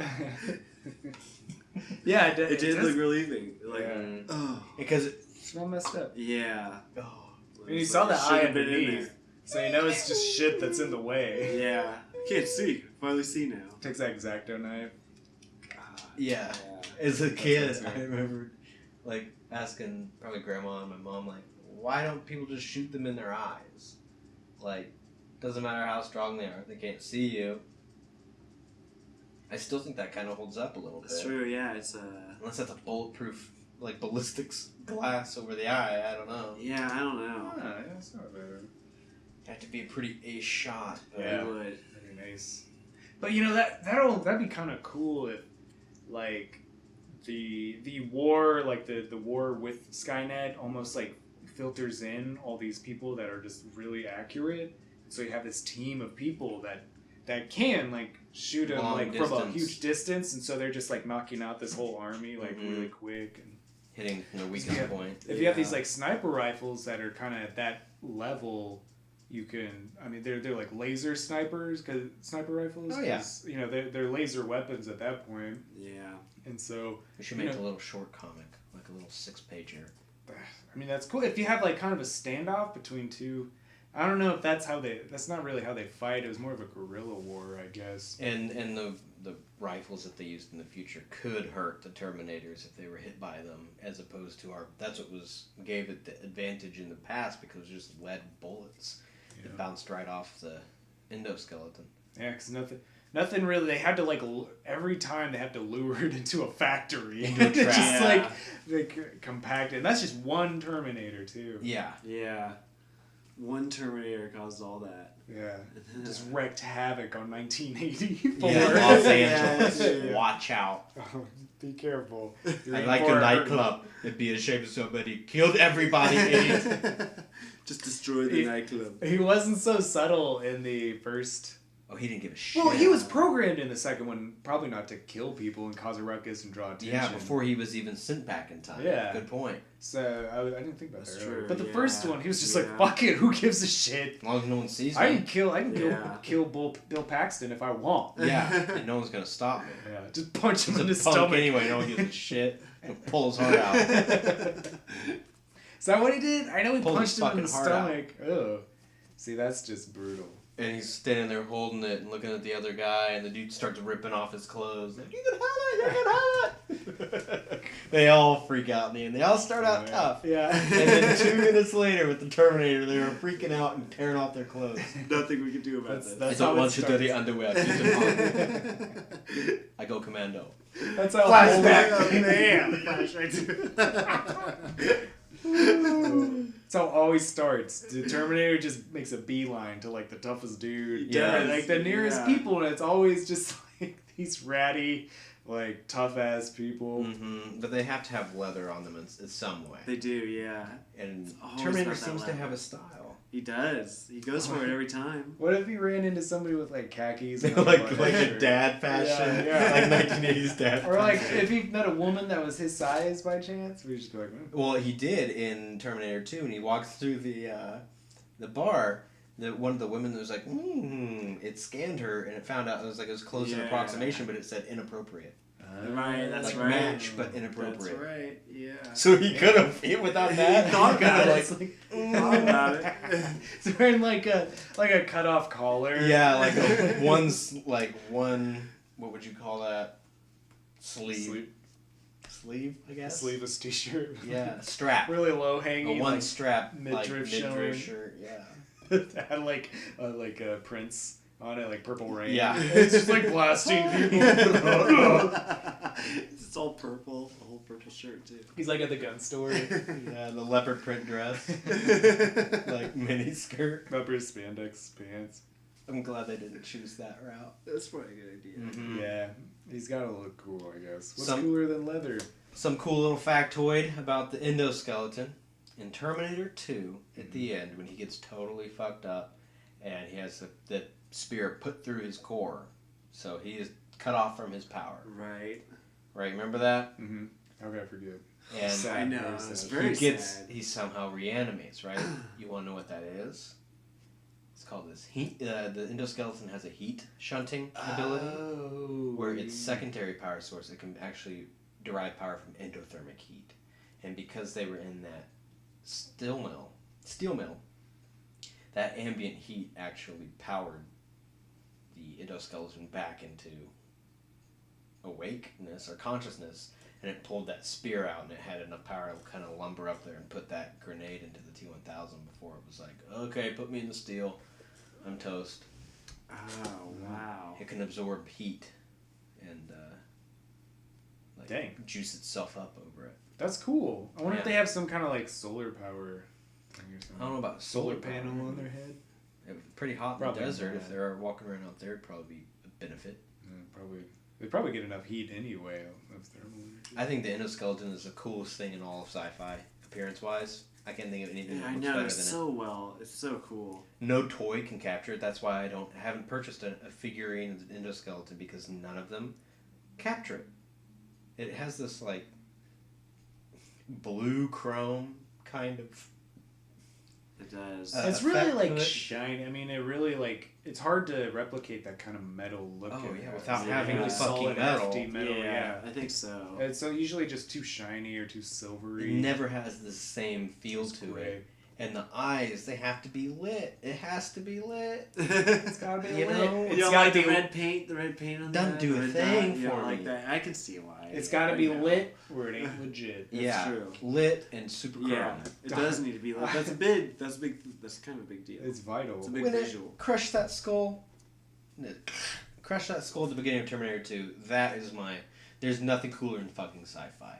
Yeah, It did does- look relieving. Like, Mm. oh, Because It's all messed up. yeah. oh, And you saw the eye Should've been in underneath, so you know it's just shit that's in the way. Yeah. Can't see. Finally see now. Takes that X-Acto knife. God. yeah. As a kid, That's I remember like asking probably grandma and my mom like, why don't people just shoot them in their eyes? Like, doesn't matter how strong they are, if they can't see you. I still think that kind of holds up a little That's bit. true. Yeah. It's Unless that's a bulletproof, like ballistics glass over the eye. I don't know. Yeah. I don't know. Ah, yeah, that's not bad. Have to be a pretty ace shot. but- Yeah. It would. That'd be nice. But you know that'd be kind of cool if like the war, like the war with Skynet, almost like filters in all these people that are just really accurate. So you have this team of people that can like shoot them Long like from a distance. huge distance, and so they're just like knocking out this whole army like Mhm. really quick. And Hitting the weakest Yeah. point. if you have these like sniper rifles that are kind of at that level, you can. I mean, they're like laser snipers, cause sniper rifles. Oh, yeah. 'cause, you know, they're laser weapons at that point, Yeah. and so We should You make know- a little short comic, like a little 6-pager. I mean, that's cool. If you have like kind of a standoff between two, I don't know if that's how they. That's not really how they fight. It was more of a guerrilla war, I guess. And the rifles that they used in the future could hurt the Terminators if they were hit by them, as opposed to our. That's what gave it the advantage in the past, because it was just lead bullets that bounced right off the endoskeleton. Yeah, because nothing really. They had to like every time they had to lure it into a factory, Into a It's trap. just Yeah. like compacted. And that's just one Terminator too. Yeah. Yeah. One Terminator caused all that. Yeah, just wreaked havoc on 1984. Yeah, Los Yeah, Angeles. yeah. Watch out. Oh, be careful. I like a nightclub. It'd be a shame if somebody killed everybody in it. Just destroy the nightclub. He wasn't so subtle in the first. Oh, he didn't give a shit. Well, he was programmed in the second one, probably not to kill people and cause a ruckus and draw attention. Yeah, before he was even sent back in time. Yeah. Good point. So I didn't think about That's that. Earlier. true, But the yeah, first one, he was just yeah. like, "Fuck it, who gives a shit? As long as no one sees I me. can kill Yeah. Bill Paxton if I want." Yeah, and no one's gonna stop me. Yeah, just punch him He's in a the punk stomach. anyway. No one gives a shit. He'll pull his heart out. Is that what he did? I know he Pulled punched his him in the fucking heart out. stomach. Oh, see, that's just brutal. And he's standing there holding it and looking at the other guy, and the dude starts ripping off his clothes. Like, you can have it, you can have it. They all freak out in the end. They all start out tough. Yeah. And then 2 minutes later, with the Terminator, they were freaking out and tearing off their clothes. Nothing we can do about That's- this. that's I don't how it want your dirty starts. underwear. Keep them on. I go commando. That's how Flashback. That's how it always starts. The Terminator just makes a beeline to like the toughest dude. Yeah. Or, like the nearest Yeah. people, and it's always just like these ratty, like tough ass people. Mm-hmm. But they have to have leather on them in some way. They do, yeah. And always Terminator got that seems to leather. have a style. He does. He goes for it every time. What if he ran into somebody with like khakis? And, like a a dad fashion. Yeah, yeah. Like 1980s dad Or like fashion. if he met a woman that was his size by chance, we'd just be like, Well, he did in Terminator 2, and he walks through the bar. One of the women was like, it scanned her, and it found out it was close in Yeah. approximation, but it said inappropriate. Right, that's like right. match, but inappropriate. That's right, yeah. So he could have without that. He thought about it. Like, It's like, thought about it. He's wearing like a cut off collar. yeah, like one. What would you call that? Sleeve, I guess. Sleeveless t-shirt. Yeah, strap. Really low A hanging. one like, strap midriff showing. midriff shirt. Yeah. that had like a Prince on it, like Purple Rain. Yeah. It's just like blasting people. It's all purple, a whole purple shirt too. He's like at the gun store. Yeah, the leopard print dress, like mini skirt. Rubber spandex pants. I'm glad they didn't choose that route. That's probably a good idea. Mm-hmm. Yeah, he's gotta look cool, I guess. What's Some- cooler than leather? Some cool little factoid about the endoskeleton. In Terminator 2, at the end, when he gets totally fucked up, and he has the spear put through his core, so he is cut off from his power. Right. Right? Remember that? Mm-hmm. How could I forget? And Sad, I know, very it's sad. very sad. he somehow reanimates, right? You want to know what that is? It's called this heat. The endoskeleton has a heat shunting ability, Oh. where its secondary power source, it can actually derive power from endothermic heat. And because they were in that steel mill, that ambient heat actually powered the endoskeleton back into awakeness or consciousness, and it pulled that spear out, and it had enough power to kind of lumber up there and put that grenade into the T-1000 before it was like, okay, put me in the steel, I'm toast. Oh, wow. It can absorb heat and Dang. juice itself up over it. That's cool. I wonder if Yeah. they have some kind of like solar power thing or something. I don't know about Solar power. panel on their head. It was pretty hot in Probably the desert. not. If they're walking around out there, it'd probably be a benefit. Yeah, probably. They probably get enough heat anyway. Of thermal energy. I think the endoskeleton is the coolest thing in all of sci-fi, appearance-wise. I can't think of anything Yeah, that I looks know. better It's than so well. It's so cool. it. No toy can capture it. That's why haven't purchased a figurine of the endoskeleton, because none of them capture it. It has this like blue chrome kind of. It does. It's really effect like to it. shiny. I mean, it really like it's hard to replicate that kind of metal look. Oh, it yeah, has. without having Really the fucking solid, metal. hefty metal. Yeah. I think so. It's so usually just too shiny or too silvery. It never has the same feel It's to gray. it. And the eyes, they have to be lit. It has to be lit. It's gotta be You lit. know, It's You don't gotta like be the red paint? The red paint on Doesn't that? do The a red thing dot? You don't for like me. that? I can see why. It's Yeah, gotta I be know. lit or it ain't legit. Yeah, true. lit and super chrome. Yeah, it does need to be lit. That's kind of a big deal. It's vital. It's a big When visual. it crushed that skull, crush that skull at the beginning of Terminator 2. That is there's nothing cooler than fucking sci-fi.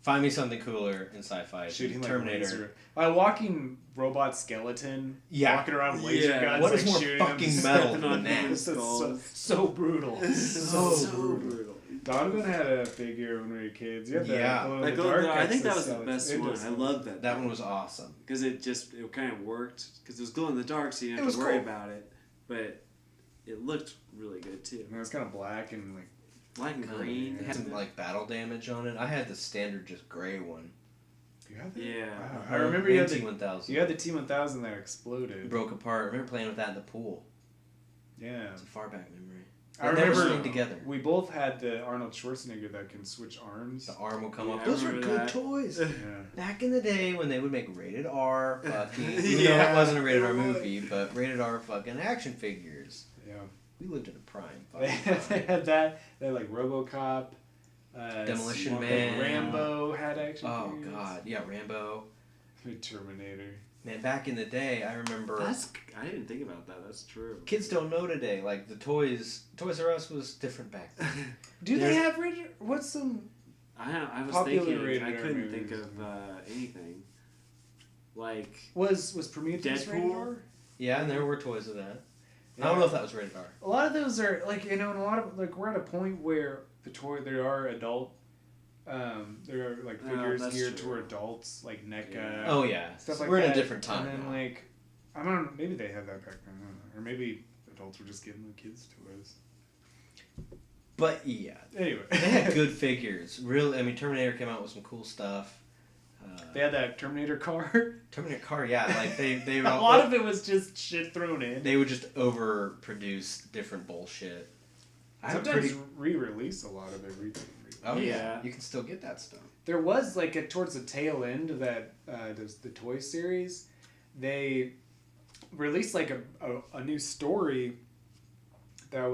Find me something cooler in sci-fi. Shooting like Terminator. laser. A walking robot skeleton. Yeah. Walking around with laser Yeah. guns. What like is more shooting fucking them. metal stepping than on that? people's It's so, skulls. so brutal. So brutal. Donovan had a figure when we were kids. You had the Yeah. glow in Like, the dark I think that was the exoskeleton. best It one. was- I loved that. That one was awesome. Because it kind of worked. Because it was glow in the dark, so you It didn't have was to worry cool. about it. But it looked really good too. And it was kind of black and like. Black and green. It had some like battle damage on it. I had the standard just gray one. You had that? Yeah. Wow. I remember you had the T1000. You had the T1000 that exploded. Broke apart. I remember playing with that in the pool. Yeah. It's a far back memory. I They never remember stayed together. we both had the Arnold Schwarzenegger that can switch arms. The arm will come Yeah, up. I Those were remember good that. toys. Yeah. Back in the day when they would make rated R fucking, even though Yeah. it wasn't a rated R movie, but rated R fucking action figures. Yeah. We lived in a prime. They fucking had that. They had like RoboCop. Demolition like Man. Rambo had action Oh figures. god, yeah, Rambo. Terminator. Man, back in the day, I remember. I didn't think about that. That's true. Kids don't know today. Like the Toys R Us was different back then. Do they There's- have rated? What's some? I was Popular thinking. rated I R couldn't think movies. of anything. Like Was Prometheus Deadpool? rated R? Yeah, and there were toys of that. Yeah. I don't know if that was rated R. A lot of those are like and a lot of like we're at a point where there are adult. There are like Oh, figures that's geared true. toward adults like NECA. Yeah. Oh yeah, Stuff like we're that. in a different time. And then now. like, I don't know, maybe they had that back then, I don't know. Or maybe adults were just giving the kids toys. But yeah, Anyway, they had good figures. Really, I mean, Terminator came out with some cool stuff. They had that Terminator car. Terminator car, yeah, like they A lot of it was just shit thrown in. they would just overproduce different bullshit. I have Sometimes pretty. re-release a lot of it. Oh yeah. Yeah. You can still get that stuff. There was like towards the tail end of that the Toy series, they released like a new story that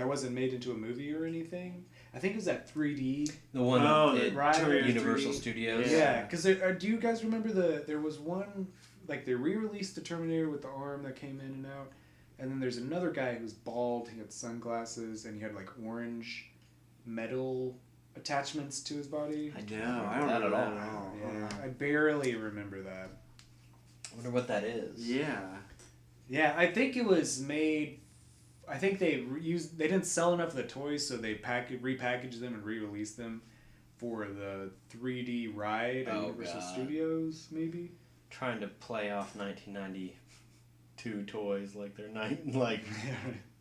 wasn't made into a movie or anything. I think it was that 3D. The one at right. Terminator Universal 3D. Studios. Yeah, because do you guys remember there was one like they re-released the Terminator with the arm that came in and out, and then there's another guy who's bald. He had sunglasses and he had like orange metal attachments to his body. I don't remember that at all. Yeah, I barely remember that. I wonder what that is. Yeah. Yeah, I think it was made. I think they didn't sell enough of the toys, so they repackaged them and re-released them for the 3D ride at Oh, Universal God. Studios, maybe. Trying to play off 1992 toys like they're like.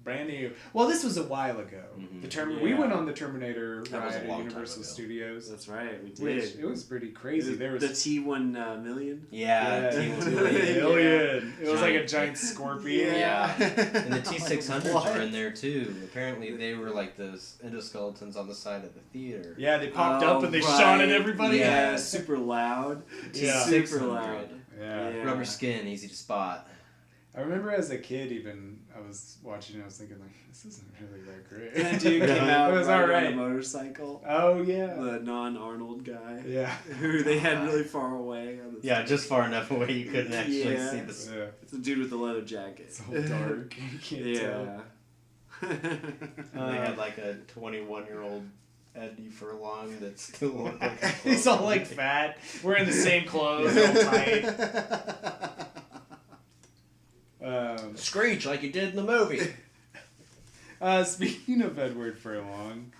Brand new. Well, this was a while ago. Mhm. We Yeah. went on the Terminator That was ride a at long time Universal ago. Studios. That's right. We did. Which it was pretty crazy. There was the T1 million. Yeah, yeah, T1 million. million. It was like a Giant. giant scorpion. Yeah. And the T600s What? were in there too. Apparently, they were like the endoskeletons on the side of the theater. Yeah, they popped Oh, up and they right. shot at everybody. Yeah, super loud. Yeah. Super 600. loud. Yeah. Yeah. Rubber skin, easy to spot. I remember as a kid, even I was watching, I was thinking like, this isn't really that great. That dude came out It was riding alright. on a motorcycle. Oh yeah. The non-Arnold guy. Yeah. Who they had really far away. On the Yeah, just far enough away you couldn't actually Yeah. see the. Yeah. It's the dude with the leather jacket. It's all dark. You can't tell. Yeah. They had like a 21-year-old Eddie Furlong that still looked like a He's all clone. like fat. Wearing the same clothes, all tight. Screech like you did in the movie. Speaking of Edward Furlong,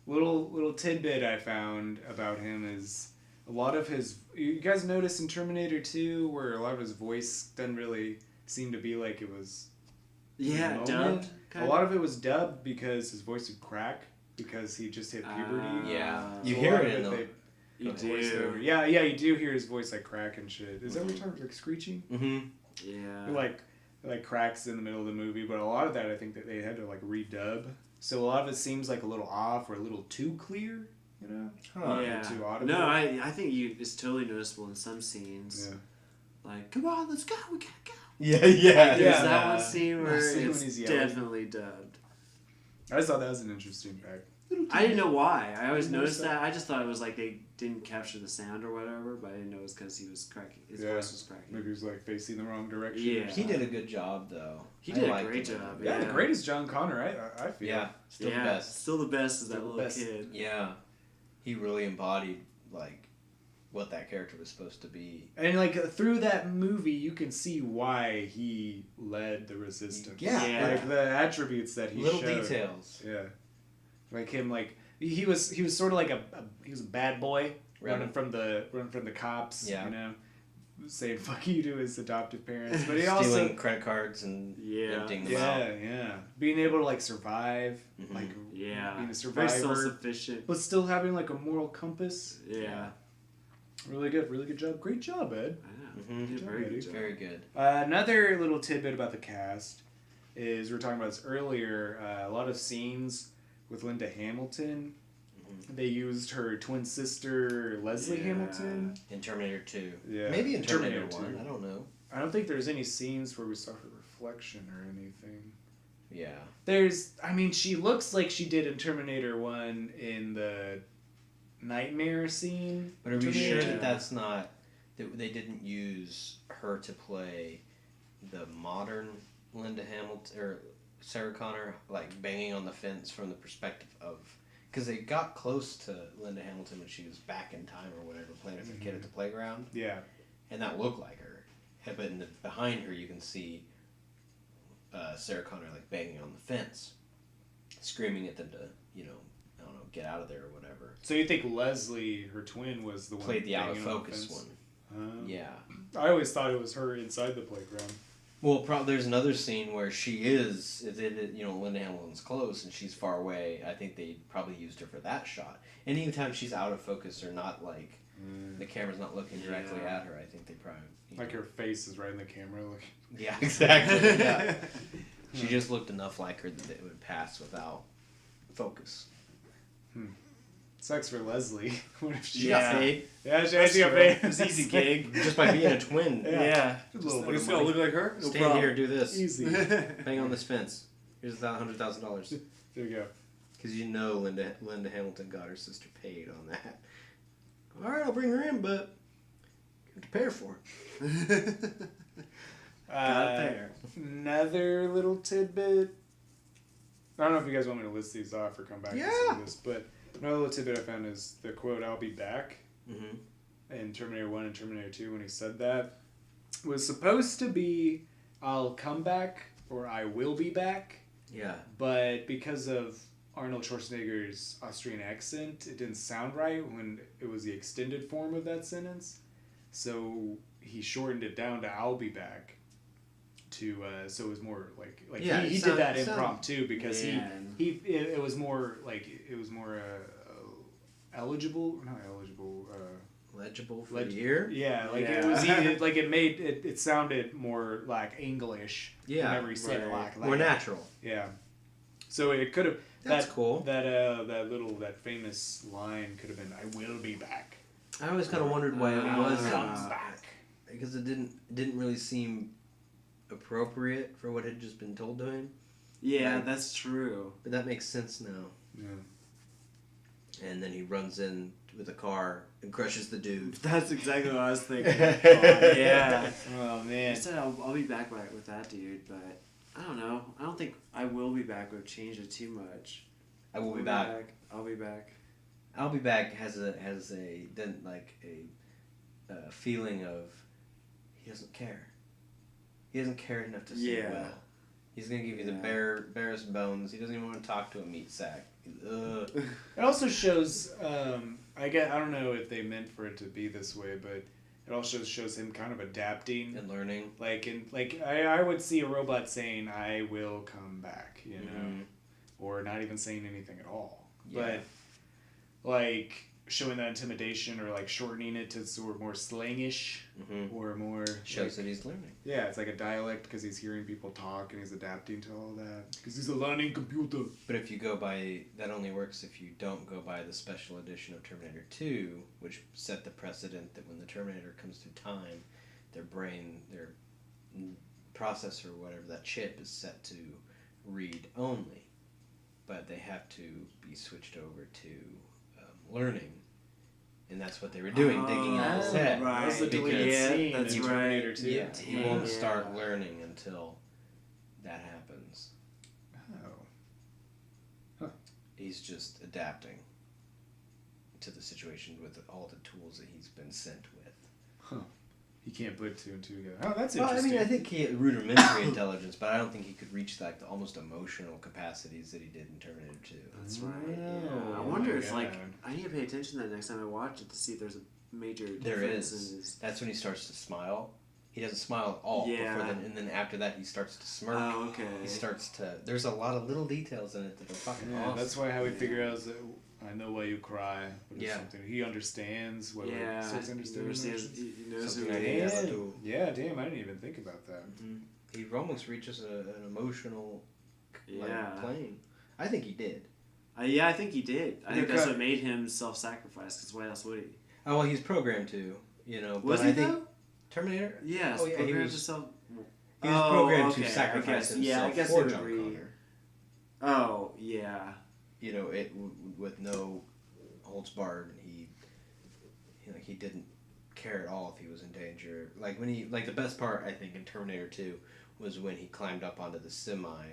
little tidbit I found about him is a lot of his. You guys notice in Terminator 2 where a lot of his voice doesn't really seem to be like it was. Yeah, dubbed. A lot of it was dubbed because his voice would crack because he just hit puberty. Yeah, So you a hear lot it of in the. You voice do. over. Yeah, you do hear his voice like crack and shit. Is that what you're talking about, like screeching? Mm-hmm. Yeah. Like cracks in the middle of the movie, but a lot of that I think that they had to like redub. So a lot of it seems like a little off or a little too clear, you know? Huh. Yeah. Too audible. No, I think it's totally noticeable in some scenes. Yeah. Like, come on, let's go, we gotta go. Yeah. There's Yeah. that one scene where That scene when it's he's yelling. definitely dubbed. I just thought that was an interesting fact. I didn't know why. I always Didn't noticed notice that. I just thought it was like they didn't capture the sound or whatever, but I didn't know it was because he was cracking. His Yeah. voice was cracking. Maybe he was like facing the wrong direction. Yeah. He did a good job though. He I did a liked great him. job. Yeah, Yeah. the greatest John Connor, I feel. Yeah, still yeah, the best. Still the best is Still that the little best. kid. Yeah, he really embodied like what that character was supposed to be. And like through that movie, you can see why he led the resistance. Yeah. Yeah. Like the attributes that he Little showed. details. Yeah, like him, like he was sort of like he was a bad boy running from the cops. Yeah. You know, saying "fuck you" to his adoptive parents, but he Stealing also credit cards and Yeah. emptying them out. yeah, being able to like survive, Mhm. like Yeah. being a Very survivor, self-sufficient. but still having like a moral compass. Yeah. Really good job, great job, Ed. I know. Mhm. He did a very good job. Very good. Another little tidbit about the cast is we were talking about this earlier. A lot of scenes with Linda Hamilton. They used her twin sister Leslie Yeah. Hamilton. In Terminator 2. Yeah. Maybe in Terminator, Terminator 1. 2. I don't know. I don't think there's any scenes where we saw her reflection or anything. Yeah. She looks like she did in Terminator 1 in the nightmare scene. But are we Terminator sure 2. that that's not... that they didn't use her to play the modern Linda Hamilton... or Sarah Connor, like, banging on the fence from the perspective of... Because they got close to Linda Hamilton when she was back in time or whatever, playing as a kid at the playground. Yeah. And that looked like her. But behind her, you can see Sarah Connor like banging on the fence, screaming at them to, I don't know, get out of there or whatever. So you think Leslie, her twin, was the one Played the out of banging on the focus fence? one. Yeah. I always thought it was her inside the playground. Well, there's another scene where she is, Linda Hamilton's close and she's far away. I think they probably used her for that shot. And anytime she's out of focus or not like the camera's not looking directly at her, I think they probably Like her face is right in the camera. Like. Yeah, exactly. Yeah. She just looked enough like her that it would pass without focus. Sucks for Leslie. What if she She got paid Yeah, she got paid. It was an easy gig. just by being a twin. Yeah. A little bit It's of gonna money. look like her. No Stay problem. here, do this. Easy. Hang on this fence. Here's $100,000. There you go. Because Linda Hamilton got her sister paid on that. All right, I'll bring her in, but you have to pay her for it. Gotta pay her. Another little tidbit. I don't know if you guys want me to list these off or come back to some of this, but another little tidbit I found is the quote, "I'll be back," in Terminator 1 and Terminator 2 when he said that, was supposed to be, "I'll come back," or "I will be back," Yeah. but because of Arnold Schwarzenegger's Austrian accent, it didn't sound right when it was the extended form of that sentence. So he shortened it down to "I'll be back," to so it was more like Yeah, he it did that sound- impromptu because Man. it was more like it was more eligible, not eligible. Legible for the ear? Yeah, like Yeah. it was like it made it sounded more like English. Yeah, whenever he said it right. like More that. natural. Yeah, so it could have. That's cool. That famous line could have been, "I will be back." I always kind of wondered why it was Comes back. because it didn't really seem appropriate for what had just been told to him. Yeah, Right. that's true. But that makes sense now. Yeah. And then he runs in with a car and crushes the dude. That's exactly what I was thinking. Yeah. Oh I man. said I'll be back with that dude, but I don't know. I don't think "I will be back" would have changed it too much. I will be back. I'll be back. I'll be back has a feeling of he doesn't care. He doesn't care enough to say Yeah. well. He's gonna give you the barest bones. He doesn't even want to talk to a meat sack. Ugh. It also shows. I don't know if they meant for it to be this way, but it also shows him kind of adapting And learning. I would see a robot saying, "I will come back," you know, or not even saying anything at all. Yeah. But like showing that intimidation or like shortening it to sort of more slangish or more Shows that he's learning. Yeah, it's like a dialect because he's hearing people talk and he's adapting to all that because he's a learning computer. But if you go by, that only works if you don't go by the special edition of Terminator 2, which set the precedent that when the Terminator comes through time, their brain, their processor, whatever, that chip is set to read only. But they have to be switched over to learning. And that's what they were doing, digging into his head. Right. That's the deleted scene that's in right. Terminator 2. Yeah, he won't start learning until that happens. Oh. He's just adapting to the situation with all the tools that he's been sent with. Huh. He can't put two and two together. Oh, that's Well, I interesting. mean, I think he had rudimentary intelligence, but I don't think he could reach like the almost emotional capacities that he did in Terminator 2. That's right. Oh, I wonder if my like God. I need to pay attention to that next time I watch it to see if there's a major There difference is. in his. That's when he starts to smile. He doesn't smile at all. Yeah. Before then, and then after that, he starts to smirk. Oh, okay. He starts to. There's a lot of little details in it that are fucking Yeah, awesome. that's why how we figure out is that I know why you cry. But Yeah. Something he understands. What Yeah. starts He understanding understands. emotions. He knows who Something I he didn't is. have to- Yeah, damn, I didn't even think about that. He almost reaches an emotional Yeah. plane. I think he did. Yeah, I think he did. I think that's cut- what made him self-sacrifice. Because why else would he? Oh well, he's programmed to. Was but he I think though? Terminator. Yes. Oh, yeah, he programmed was- to self. He was programmed okay, to sacrifice himself Yeah, I guess for I would John agree. Connor. Oh yeah. With no holds barred. He didn't care at all if he was in danger. Like the best part I think in Terminator 2 was when he climbed up onto the semi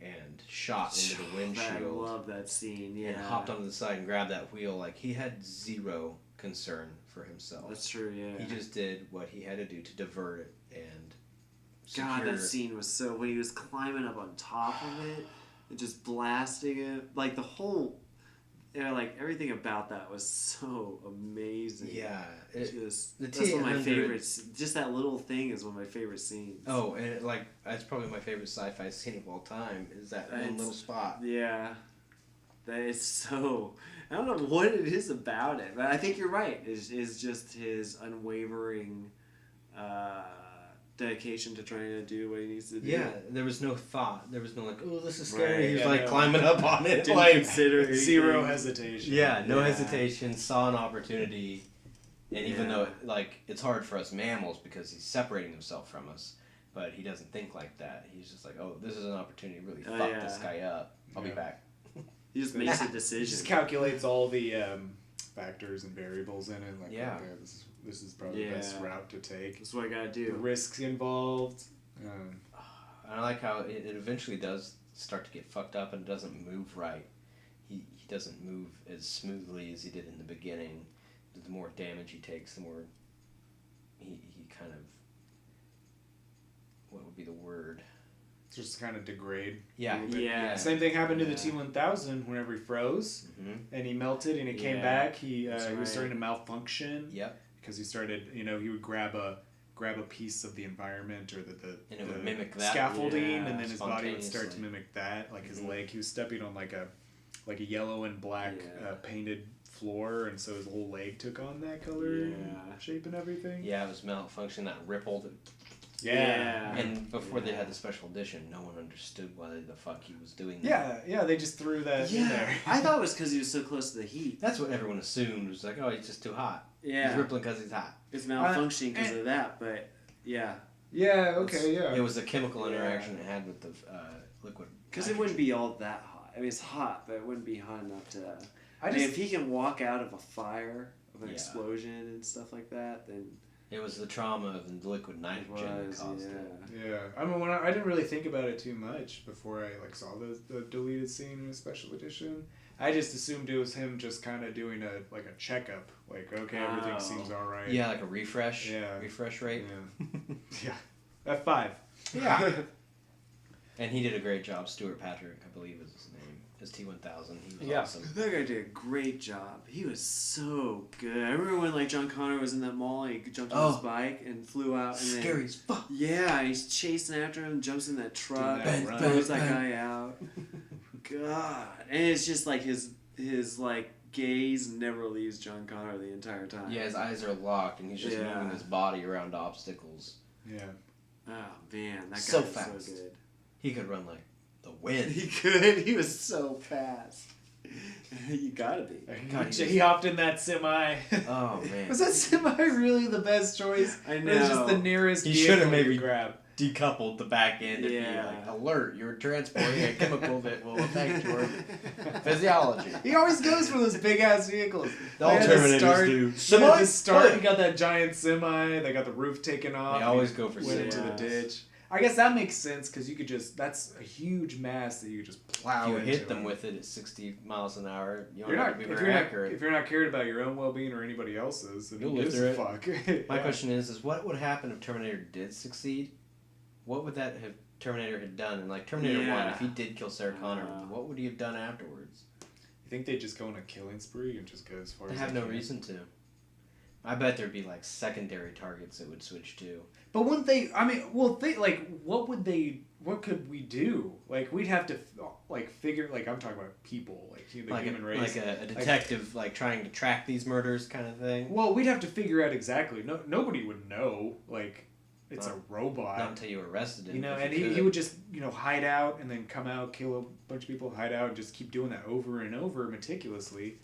and shot into the windshield. I love that scene. Yeah. And hopped onto the side and grabbed that wheel. Like he had zero concern for himself. That's true. Yeah. He just did what he had to do to divert it and. God, secure- that scene was so when he was climbing up on top of it and just blasting it. Like the whole, like everything about that was so amazing. Yeah, that's one of my T-800 favorites. Just that little thing is one of my favorite scenes. Oh, and that's probably my favorite sci-fi scene of all time. Is that one little spot? Yeah, that is so. I don't know what it is about it, but I think you're right. Is just his unwavering dedication to trying to do what he needs to do. Yeah, there was no thought. There was no oh, this is scary. Right, He was yeah, no. climbing up on it. Didn't Like consider Zero anything. hesitation. yeah, no Yeah. hesitation. Saw an opportunity, and even Yeah. though it's hard for us mammals because he's separating himself from us, but he doesn't think like that. He's just like, oh, this is an opportunity to really Oh, fuck yeah. this guy up. I'll be Yeah. back. He just makes a He decision. just calculates all the factors and variables in it. Like, Yeah. okay, this is probably the best Yeah. route to take. That's what I gotta The do. risks involved. I like how it eventually does start to get fucked up and doesn't move right. He doesn't move as smoothly as he did in the beginning. The more damage he takes, the more he kind of, what would be the word? Just kind of degrade. Yeah. a little bit. Yeah. Same thing happened to the Yeah. T1000 whenever he froze Mm-hmm. and he melted and he came Yeah. back. He That's was right. starting to malfunction Yep. because he started. He would grab a piece of the environment or the And it would mimic that. scaffolding, Yeah, and then his body would start to spontaneously. mimic that. Like his Mhm. leg, he was stepping on like a yellow and black Yeah. painted floor, and so his whole leg took on that color, Yeah. and shape, and everything. Yeah, it was malfunction that rippled. Yeah. And before they Yeah. had the special edition, no one understood why the fuck he was doing that. Yeah, they just threw that in there. I thought it was because he was so close to the heat. That's what everyone assumed. Was like, oh, he's just too hot. Yeah. He's rippling because he's hot. It's malfunctioning because and- of that, but yeah. Yeah, okay, yeah. It was the chemical Yeah. interaction it had with the liquid. Because it wouldn't be all that hot. I mean, it's hot, but it wouldn't be hot enough to. I I mean, just if he can walk out of a fire, of an Yeah. explosion and stuff like that, then It was the trauma of the liquid it nitrogen that was, caused yeah. it. yeah. I mean, when I didn't really think about it too much before I saw the deleted scene in the special edition. I just assumed it was him just kind of doing a checkup. Like, okay, everything Oh. seems all right. Yeah, like a refresh. Yeah. Refresh rate. Yeah. Yeah. F5. Yeah. And he did a great job. Stuart Patrick, I believe is his name. His T-1000. He was Yeah. awesome. That guy did a great job. He was so good. I remember when like John Connor was in that mall and he jumped on his bike and flew out. And Scary as fuck. Yeah, and he's chasing after him, jumps in that truck, that run. throws that guy out. God, and it's just like his like gaze never leaves John Connor the entire time. Yeah, his eyes are locked and he's just moving his body around obstacles. Yeah. Oh man, that guy So was fast. so good. He could run like the wind. He could. He was so fast. You gotta be. God, He hopped in that semi. Oh man. Was that semi really the best choice? I It was just the know. nearest He vehicle should have you maybe could grab. decoupled the back end to be Yeah. like, alert, you're transporting a chemical that will affect your physiology. He always goes for those big ass vehicles. The all They had to Terminators start- do. They had to start. Hey. He got that giant semi. They got the roof taken off. They always he go for went into semis. the ditch. I guess that makes sense because you could just—that's a huge mass that you could just plow If you into. hit them with it at 60 miles an hour, you don't You're have not to be if very you're accurate. not if you're not cared about your own well-being or anybody else's. Then You'll who live gives through a it. fuck? My Yeah. question is what would happen if Terminator did succeed? What would that have Terminator had done? And like Terminator 1, Yeah. if he did kill Sarah Connor, what would he have done afterwards? You think they'd just go on a killing spree and just go as far They as have they no can? reason to. I bet there'd be like secondary targets that would switch to. But wouldn't they? I mean, well, they like what would they? What could we do? Like we'd have to like figure. Like I'm talking about people, like the Like human a, race. like a detective, like trying to track these murders, kind of thing. Well, we'd have to figure out exactly. No, nobody would know. Like it's a robot. Not until you arrested him. You know, if and you he could. would just hide out and then come out, kill a bunch of people, hide out, and just keep doing that over and over meticulously.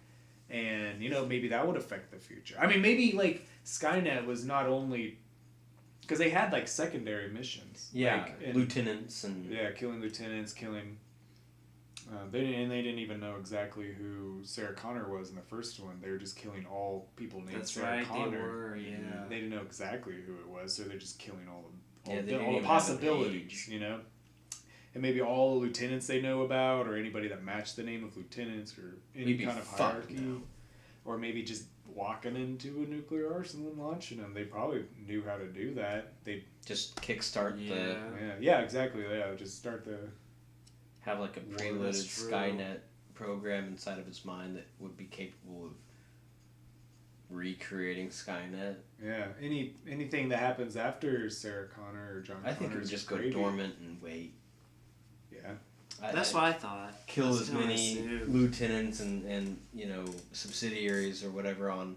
And maybe that would affect the future. I mean, maybe like Skynet was not only because they had like secondary missions. Yeah, like, and, lieutenants and yeah, killing lieutenants, killing. They didn't even know exactly who Sarah Connor was in the first one. They were just killing all people named That's Sarah right. Connor. They were. Yeah. They didn't know exactly who it was, so they're just killing all Yeah, they the didn't all the even have an possibilities, age. And maybe all the lieutenants they know about, or anybody that matched the name of lieutenants, or any We'd be kind of fucked hierarchy, now. or maybe just walking into a nuclear arsenal and launching them. They probably knew how to do that. They just kickstart Yeah. yeah, exactly. Yeah, just start the. have like a Well, preloaded that's true. Skynet program inside of its mind that would be capable of recreating Skynet. Yeah, anything that happens after Sarah Connor or John I think it Connor would is just go gravy. dormant and wait. Yeah. That's what I thought. Kill That's as what I many assumed. lieutenants and subsidiaries or whatever on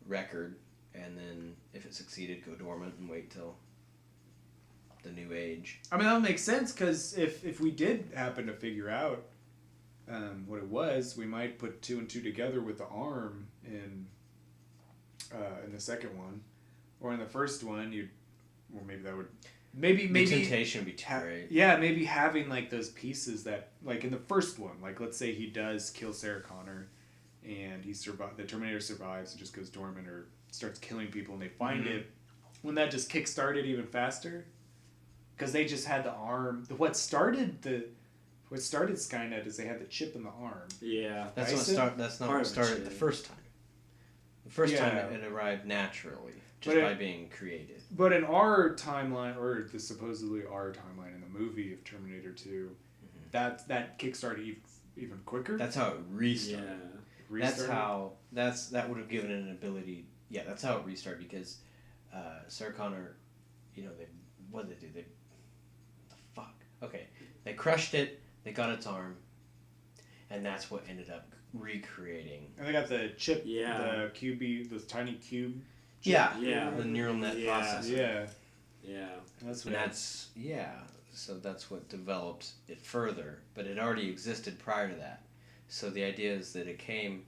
record, and then if it succeeded, go dormant and wait till the new age. I mean, that would make sense because if we did happen to figure out what it was, we might put two and two together with the arm in the second one, or in the first one. Maybe that would maybe The temptation would be too great. yeah, maybe having like those pieces that like in the first one, like let's say he does kill Sarah Connor, and the Terminator survives and just goes dormant or starts killing people, and they find it. Wouldn't that just kickstart it even faster? Because they just had the arm. What started Skynet is they had the chip in the arm. Yeah. That's Dyson? That's not Part what of it started should. the first time. The first time Yeah. it arrived naturally, just But by being created. But in our timeline, or the supposedly our timeline in the movie of Terminator 2, that kickstarted even quicker. That's how it restarted. Yeah. That would have given it an ability. Yeah, that's how it restarted because Sarah Connor, what did they do? The fuck. Okay, they crushed it. They got its arm, and that's what ended up recreating. And they got the chip, Yeah. the tiny cube. Yeah, Yeah. the neural net Yeah. processor. Yeah, Yeah. that's And what. so that's what developed it further, but it already existed prior to that. So the idea is that it came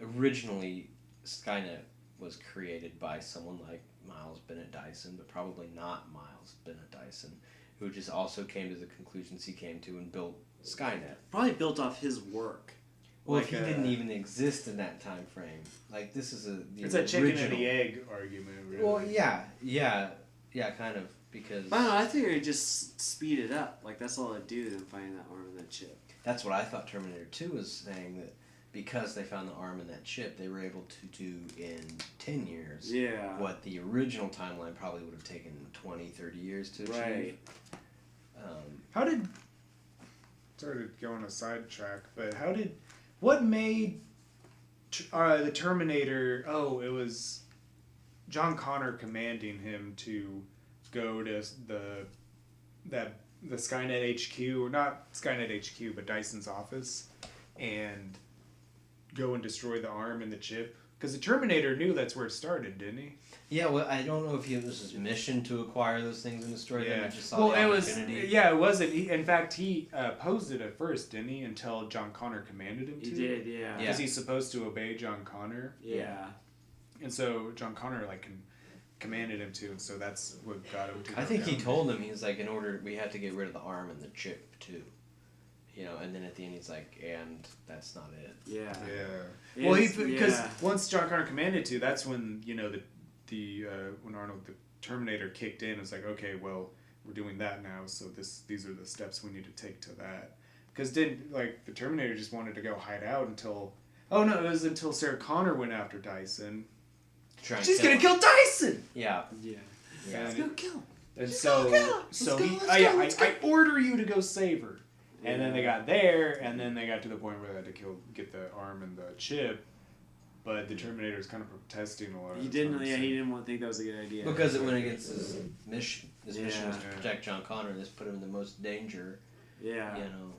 originally. Skynet was created by someone like Miles Bennett Dyson, but probably not Miles Bennett Dyson, who just also came to the conclusions he came to and built Skynet. Probably built off his work. Well, Like if he didn't even exist in that time frame, like this is It's a chicken and the egg argument. Really. Well, yeah, kind of because I don't know. I think it just speed it up. Like that's all it do. Than finding that arm and that chip. that's what I thought Terminator 2 was saying, that because they found the arm in that chip, they were able to do in 10 years Yeah. what the original timeline probably would have taken 20, 30 years to achieve. Right. How did... Sorry to go on a sidetrack, but what made the Terminator... Oh, it was John Connor commanding him to go to the Skynet HQ, or not Skynet HQ, but Dyson's office, and go and destroy the arm and the chip. Because the Terminator knew that's where it started, didn't he? Yeah, well, I don't know if it was his mission to acquire those things and destroy them. He just saw well, the it was. opportunity. Yeah, it wasn't. In fact, he opposed it at first, didn't he? Until John Connor commanded him to. He did, yeah. Because he's supposed to obey John Connor. Yeah. And so John Connor commanded him to, and so that's what got him to. I think he told him, he's like, in order, we had to get rid of the arm and the chip too. You know, and then at the end he's like, and that's not it. Yeah. Yeah. Well, because once John Connor commanded to, that's when when Arnold the Terminator kicked in. It's like, okay, well, we're doing that now, so these are the steps we need to take to that. Because the Terminator just wanted to go hide out until it was until Sarah Connor went after Dyson. She's gonna kill Dyson. Yeah. Yeah. Let's go kill him. And I order you to go save her. And then they got there, and then they got to the point where they had to get the arm and the chip. But the Terminator was kind of protesting a lot. He didn't think that was a good idea. Because it went against his mission. His mission was to protect John Connor, and this put him in the most danger. Yeah. You know.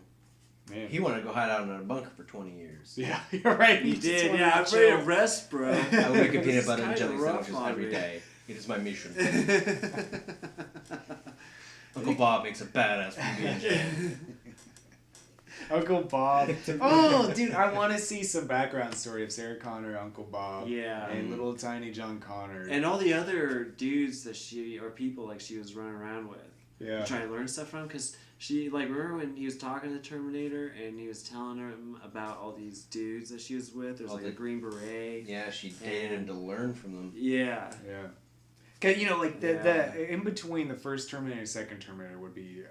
Man. He wanted to go hide out in a bunker for 20 years. Yeah, you're right. He did. Yeah, I'm ready to rest, bro. I wake up peanut butter and It's jelly kinda rough sandwiches on every me. day. It is my mission. Uncle Bob makes a badass PB&J. Uncle Bob. Oh, dude, I want to see some background story of Sarah Connor, Uncle Bob. Yeah. And little tiny John Connor. And all the other dudes that people she was running around with. Yeah. Trying to learn stuff from, because she, remember when he was talking to the Terminator and he was telling her about all these dudes that she was with? There's a Green Beret. Yeah, she dated him to learn from them. Yeah. Yeah. Cause the in between the first Terminator and second Terminator would be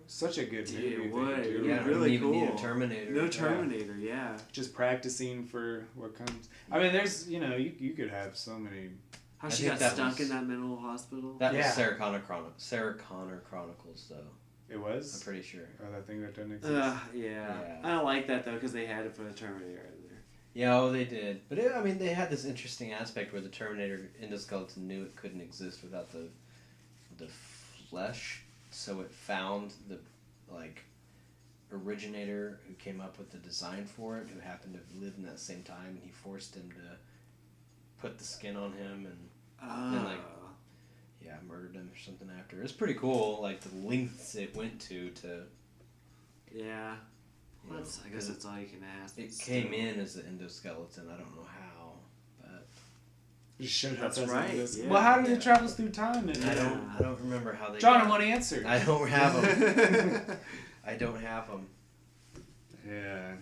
such a good movie. It would. It Yeah, Yeah, really even need cool. a Terminator. No Terminator, yeah. Just practicing for what comes. I mean, there's you could have so many. How I she think got that stuck was- in that mental hospital. That was Yeah. Sarah Connor Chronicles, though. It I'm was. pretty sure. Oh, that thing that doesn't exist. Yeah. Yeah. I don't like that though, because they had to put a Terminator in there. Yeah, they did. But they had this interesting aspect where the Terminator endoskeleton knew it couldn't exist without the flesh, so it found the originator who came up with the design for it, who happened to have lived in that same time, and he forced him to put the skin on him and then murdered him or something after. It's pretty cool, the lengths it went to yeah. you know, I guess that's all you can ask. it came in as an endoskeleton. I don't know how, but Just showed That's up as right, it is. yeah. Well, how did it travel through time? And I don't remember how they. John, I want to answer. I don't have them. I don't have them. Yeah.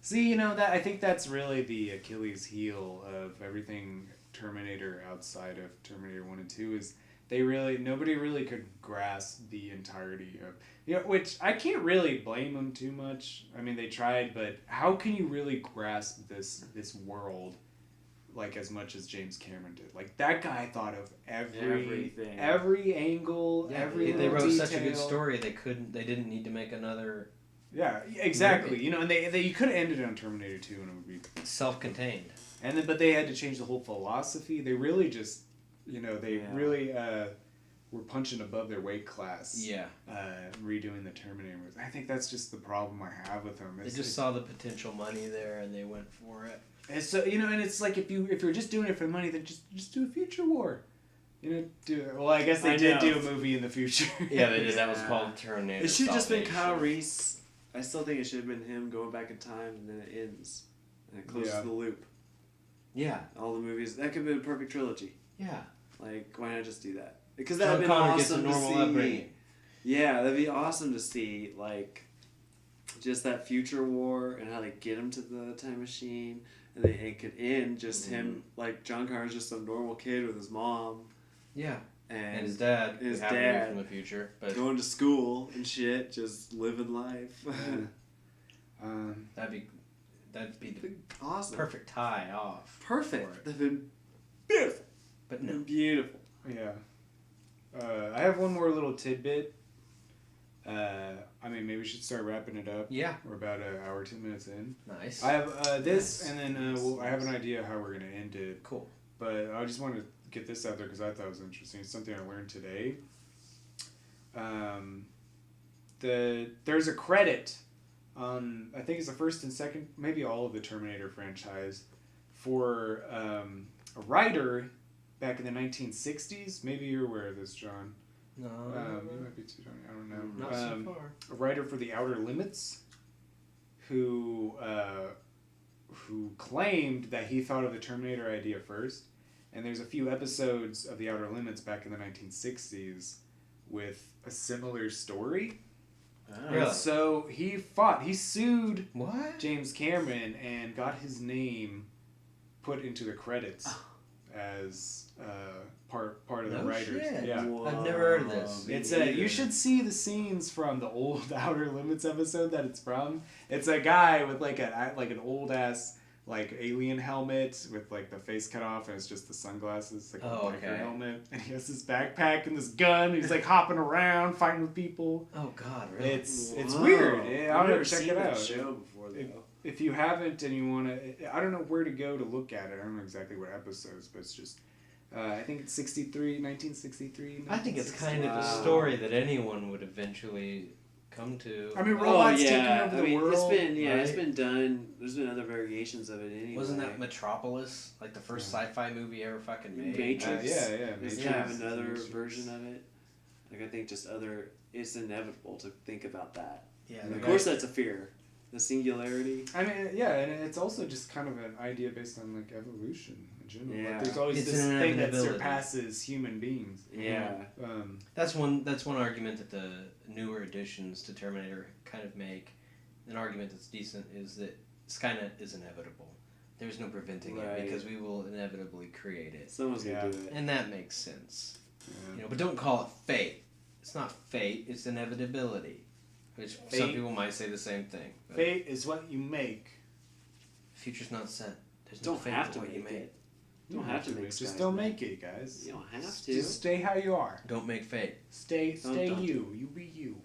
See, I think that's really the Achilles heel of everything Terminator outside of Terminator 1 and 2 is nobody really could grasp the entirety of, which I can't really blame them too much. I mean, they tried, but how can you really grasp this world as much as James Cameron did? That guy thought of Everything. every angle, every They wrote detail. such a good story. They didn't need to make another. Yeah, exactly. And they you could have ended it on Terminator 2 and it would be Self-contained. but they had to change the whole philosophy. They really just really were punching above their weight class. Yeah. Redoing the Terminator movies. I think that's just the problem I have with them. They just saw the potential money there and they went for it. And so and it's like if you're just doing it for the money, then just do a future war. I guess they did do a movie in the future. Yeah, they did. That was called Terminator. It should have just been Salvation. Kyle Reese. I still think it should have been him going back in time and then it ends. And it closes the loop. Yeah. All the movies. That could have been a perfect trilogy. Yeah. Why not just do that? Because that John would have been Connor gets a awesome to normal see. upbringing. Yeah, that'd be awesome to see, just that future war and how they get him to the time machine. And it could end just him, John Connor's just some normal kid with his mom. Yeah. And his dad. His who happened to be dad. from the future. But going to school and shit, just living life. that'd be the Awesome. perfect tie off. Perfect. That'd been beautiful. But no. Beautiful. Yeah. I have one more little tidbit. I mean, maybe we should start wrapping it up. Yeah. We're about an hour, 10 minutes in. Nice. I have this, and then I have an idea how we're going to end it. Cool. But I just wanted to get this out there because I thought it was interesting. It's something I learned today. There's a credit on, I think it's the first and second, maybe all of the Terminator franchise, for a writer back in the 1960s. Maybe you're aware of this, John. No. You might be too young. I don't know. Not so far. A writer for The Outer Limits, who claimed that he thought of the Terminator idea first. And there's a few episodes of The Outer Limits back in the 1960s with a similar story. Oh. Really? And so he sued What? James Cameron and got his name put into the credits as part of the No writers. shit. Yeah. I've never heard of this. Me It's neither. you should see the scenes from the old Outer Limits episode that it's from. It's a guy with like an old ass like alien helmet with like the face cut off, and it's just the sunglasses, like a biker okay. helmet, and he has this backpack and this gun. He's like hopping around fighting with people. Oh God, really? It's Whoa. weird. Yeah, I've I'll never check seen it that out. show before though. If you haven't and you want to, I don't know where to go to look at it. I don't know exactly what episodes, but it's just, I think it's 1963. I think it's kind of a Wow. story that anyone would eventually come to. I mean, robots taking yeah. over I the mean, world. it's been it's right? been done. There's been other variations of it anyway. Wasn't that Metropolis like the first sci-fi movie ever fucking made? Matrix? Yeah. There's Matrix. kind of another Matrix. version of it. Like I think just other. It's inevitable to think about that. Yeah. And the of guy- course, that's a fear. The singularity. I mean, yeah, and it's also just kind of an idea based on like evolution in general. Yeah. Like, there's always It's this an thing that inevitability. surpasses human beings. Yeah. That's one argument that the newer additions to Terminator kind of make. An argument that's decent is that Skynet is inevitable. There's no preventing Right. it because we will inevitably create it, Someone's Yeah. gonna do it. and that makes sense. Yeah. You know, but don't call it fate. It's not fate. It's inevitability, which some Fate- people might say the same thing. But Fate is what you make. future's not set. There's Don't no fate have to to what you make make. it. You don't have to make. Just Skynet. don't make it, guys. You don't have to. Just stay how you are. Don't make fate. Stay Don't. you. You be you.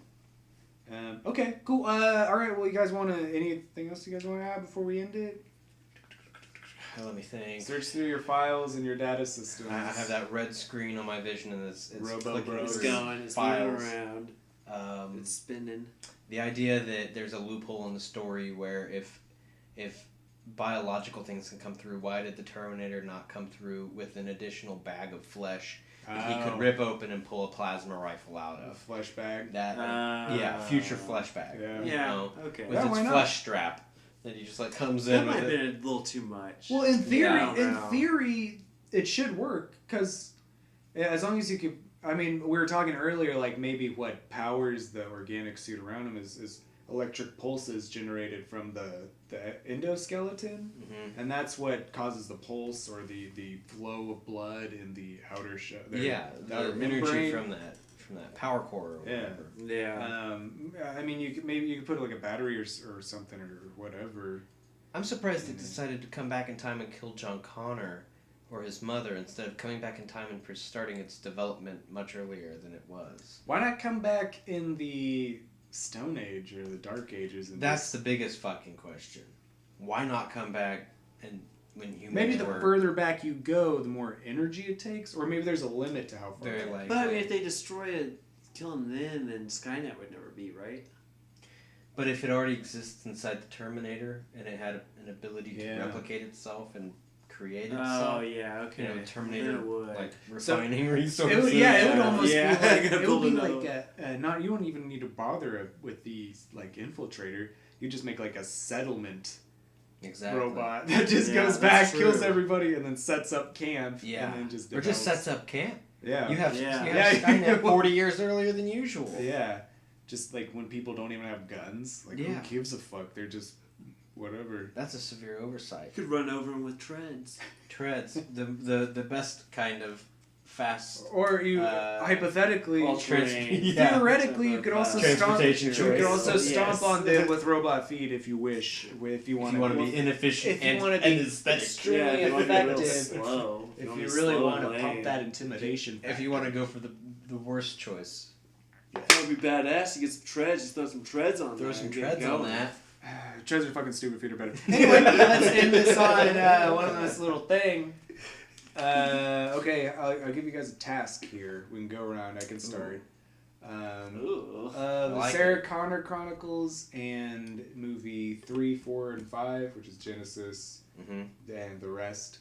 Okay, cool. All right. Well, you guys want to? Anything else you guys want to add before we end it? Let me think. Search through your files and your data systems. I have that red screen on my vision, and it's Robo clicking Bros. It's through going. It's files. moving around. It's spinning. The idea that there's a loophole in the story where if biological things can come through, why did the Terminator not come through with an additional bag of flesh that he could rip open and pull a plasma rifle out a of? flesh bag. That future flesh bag. Yeah. You Yeah. know, Okay. with Yeah, its why not? flesh strap that he just like comes That in might with have it. been a little too much. Well, in theory, Yeah, I don't know. it should work because as long as you could. I mean, we were talking earlier, like maybe what powers the organic suit around him is electric pulses generated from the endoskeleton, and that's what causes the pulse or the flow of blood in the outer shell. The outer energy membrane. from that power core or Yeah. whatever. Yeah. I mean, you could put like a battery or something or whatever. I'm surprised it decided to come back in time and kill John Connor or his mother instead of coming back in time and starting its development much earlier than it was. Why not come back in the Stone Age or the Dark Ages? And That's the biggest fucking question. Why not come back and when humans maybe the were further back you go, the more energy it takes, or maybe there's a limit to how far. very back. likely. But I mean, if they destroy it, kill him then Skynet would never be, right? But if it already exists inside the Terminator and it had an ability to Yeah. replicate itself and create Oh itself, yeah, okay. you know, Terminator Then it would. like So, refining It resources. would, it would almost Yeah. be like, Gotta it would build be another like not you wouldn't even need to bother with the like infiltrator. You just make like a settlement exactly. robot that just Yeah, goes that's back, kills true. everybody, and then sets up camp. Yeah. and then just Or just develops- sets up camp. Yeah, You have Yeah. Skynet Well- 40 years earlier than usual. yeah. Just like when people don't even have guns, like Yeah. who gives a fuck? They're just whatever. That's a severe oversight. Could run over him with treads. Treads, the best kind of fast. Or you hypothetically, All terrain. theoretically, you could also stomp. Transportation You choice. could also Yes. stomp on them with robot feet if you wish. If you If want you want to be inefficient if you and, wanna and be aesthetic. extremely Yeah, if you wanna be real effective. slow. If wanna you be really slow want to and pump lame. that intimidation. If you want to go for the worst choice. That would be badass. You get some treads, just throw some treads on Throw there some and get treads on going. that. Treads are fucking stupid. Feet are better. Anyway, let's end this on one last little thing. Okay, I'll give you guys a task here. We can go around. I can start. Ooh. The like Sarah Connor Chronicles and movie 3, 4, and 5, which is Genesis, and the rest.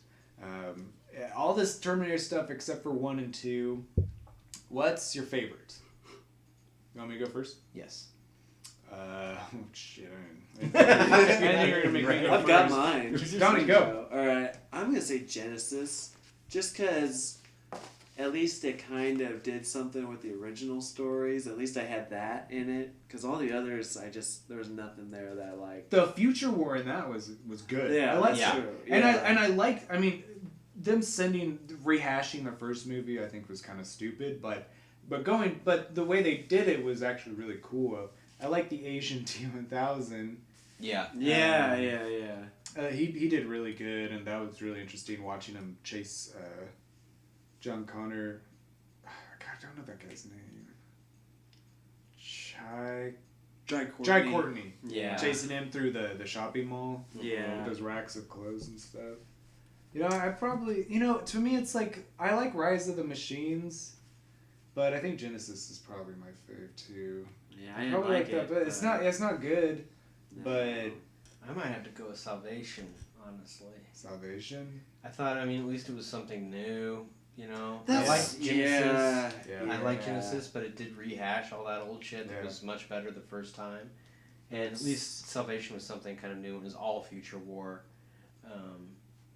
All this Terminator stuff except for 1 and 2. What's your favorite? You want me to go first? Yes. Shit. I knew you were gonna make me go I've got first. mine. Donnie, go. Alright, I'm gonna say Genesis. Just because at least it kind of did something with the original stories. At least I had that in it. Because all the others, there was nothing there that I liked. The future war in that was good. Yeah, I like that's that. true. And Yeah. I like, I mean, them rehashing the first movie I think was kind of stupid, but the way they did it was actually really cool. I like the Asian T-1000. Yeah. Yeah. He did really good, and that was really interesting watching him chase John Connor. God, I don't know that guy's name. Jai Courtney. Yeah. Chasing him through the shopping mall. Yeah. With those racks of clothes and stuff. You know, I probably, to me it's like, I like Rise of the Machines, but I think Genesis is probably my fave too. Yeah, I I didn't probably like that, it. but it's not good. No. But I might have to go with Salvation, honestly. Salvation. I thought, at least it was something new, I That's- liked Genesis. Yeah. I like Genesis, but it did rehash all that old shit that Yeah. was much better the first time. And at least Salvation was something kind of new. It was all future war.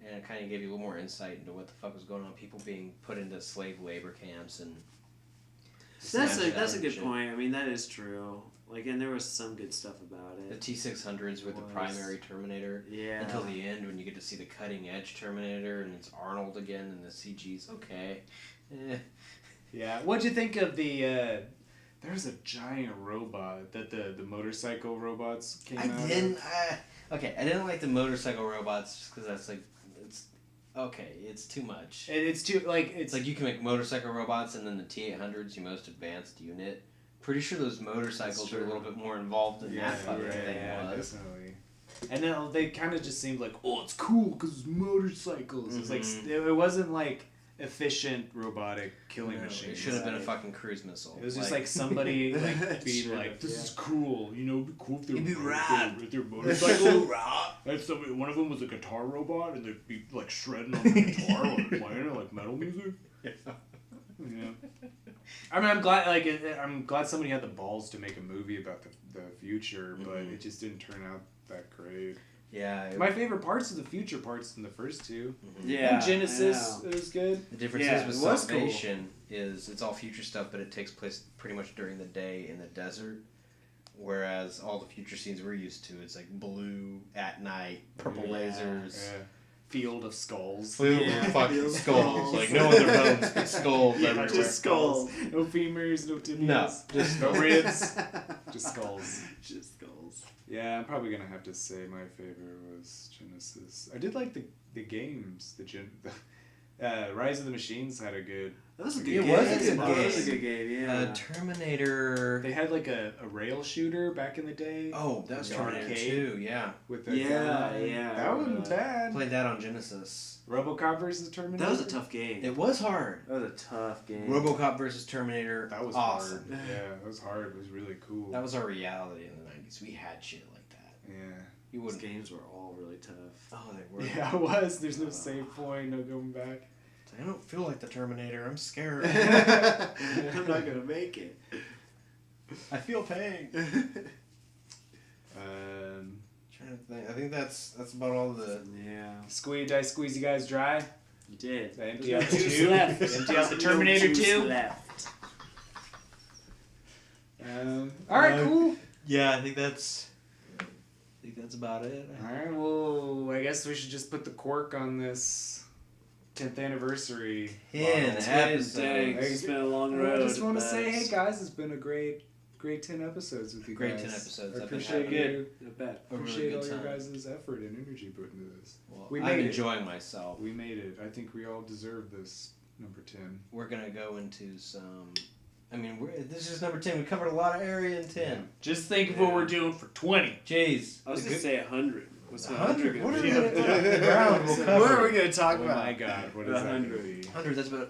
And it kind of gave you a little more insight into what the fuck was going on. People being put into slave labor camps and... That's snatched a out good shit. point. I mean, that is true. And there was some good stuff about The it. T-600s with the Was. primary Terminator. Yeah. Until the end when you get to see the cutting edge Terminator and it's Arnold again and the CG's okay. Yeah. What'd you think of the? There's a giant robot that the motorcycle robots came out of. I didn't like the motorcycle robots just because that's it's too much. It's too It's like you can make motorcycle robots and then the T-800's your most advanced unit. Pretty sure those motorcycles are a little bit more involved than that fucking thing was. Definitely. And then they kind of just seemed like, oh, it's cool because it's motorcycles. It's like it wasn't like efficient robotic killing It machines. should have been a fucking cruise missile. It was just like somebody being like, "This is cool." It'd be cool if they It'd be were rad. with their motorcycle. And somebody, one of them was a guitar robot, and they'd be like shredding on the guitar while they're playing it, like metal music. Yeah. I mean, I'm glad somebody had the balls to make a movie about the future, but it just didn't turn out that great. Yeah. My favorite parts are the future parts in the first two. Yeah. And Genesis, it was good. The difference Yeah, is it with was cool. Salvation is it's all future stuff, but it takes place pretty much during the day in the desert. Whereas all the future scenes we're used to, it's like blue at night, purple lasers. Yeah. Field of skulls. Fucking skulls. Like no other bones, but skulls everywhere. just skulls. No femurs, no tibias. No, just no ribs. Just skulls. Just skulls. Yeah, I'm probably gonna have to say my favorite was Genesis. I did like the games. Rise of the Machines had a good. That was a good It game. was a good That was a game. good game, yeah. Terminator. They had like a rail shooter back in the day. Oh, that was The Terminator arcade. 2, yeah. With the Yeah. That wasn't bad. Played that on Genesis. RoboCop versus Terminator. That was a tough game. It was hard. That was a tough game. RoboCop versus Terminator. That was awesome. hard. Yeah, that was hard. It was really cool. That was our reality in the 90s. We had shit like that. Yeah. You Those wouldn't. games were all really tough. Oh, they were. Yeah, it was. There's no save point, no going back. I don't feel like the Terminator. I'm scared. I'm not gonna make it. I feel pain. Trying to think. I think that's about all the. Yeah. Did I squeeze you guys dry? You did. Did I empty out the Juice tube? left. Empty out the No Terminator juice 2? left. Alright, cool. Yeah, I think that's about it. Alright, well, I guess we should just put the cork on this 10th anniversary. 10 bottle. episodes. Dang, it's been a long road. I just want to but say, hey guys, it's been a great 10 episodes with you Great guys. 10 episodes. I I've been appreciate happy. you. Not bad. A really Appreciate good all your time. guys' effort and energy put into this. Well, We I'm made it. enjoying myself. We made it. I think we all deserve this number 10. We're gonna go into some I mean, this is number 10. We covered a lot of area in 10. Just think of what we're doing for 20. Jeez. I was going to say 100. What's 100? What are we going going to talk about? What are we going to talk Oh about? my god, what is that going to be? 100, that's about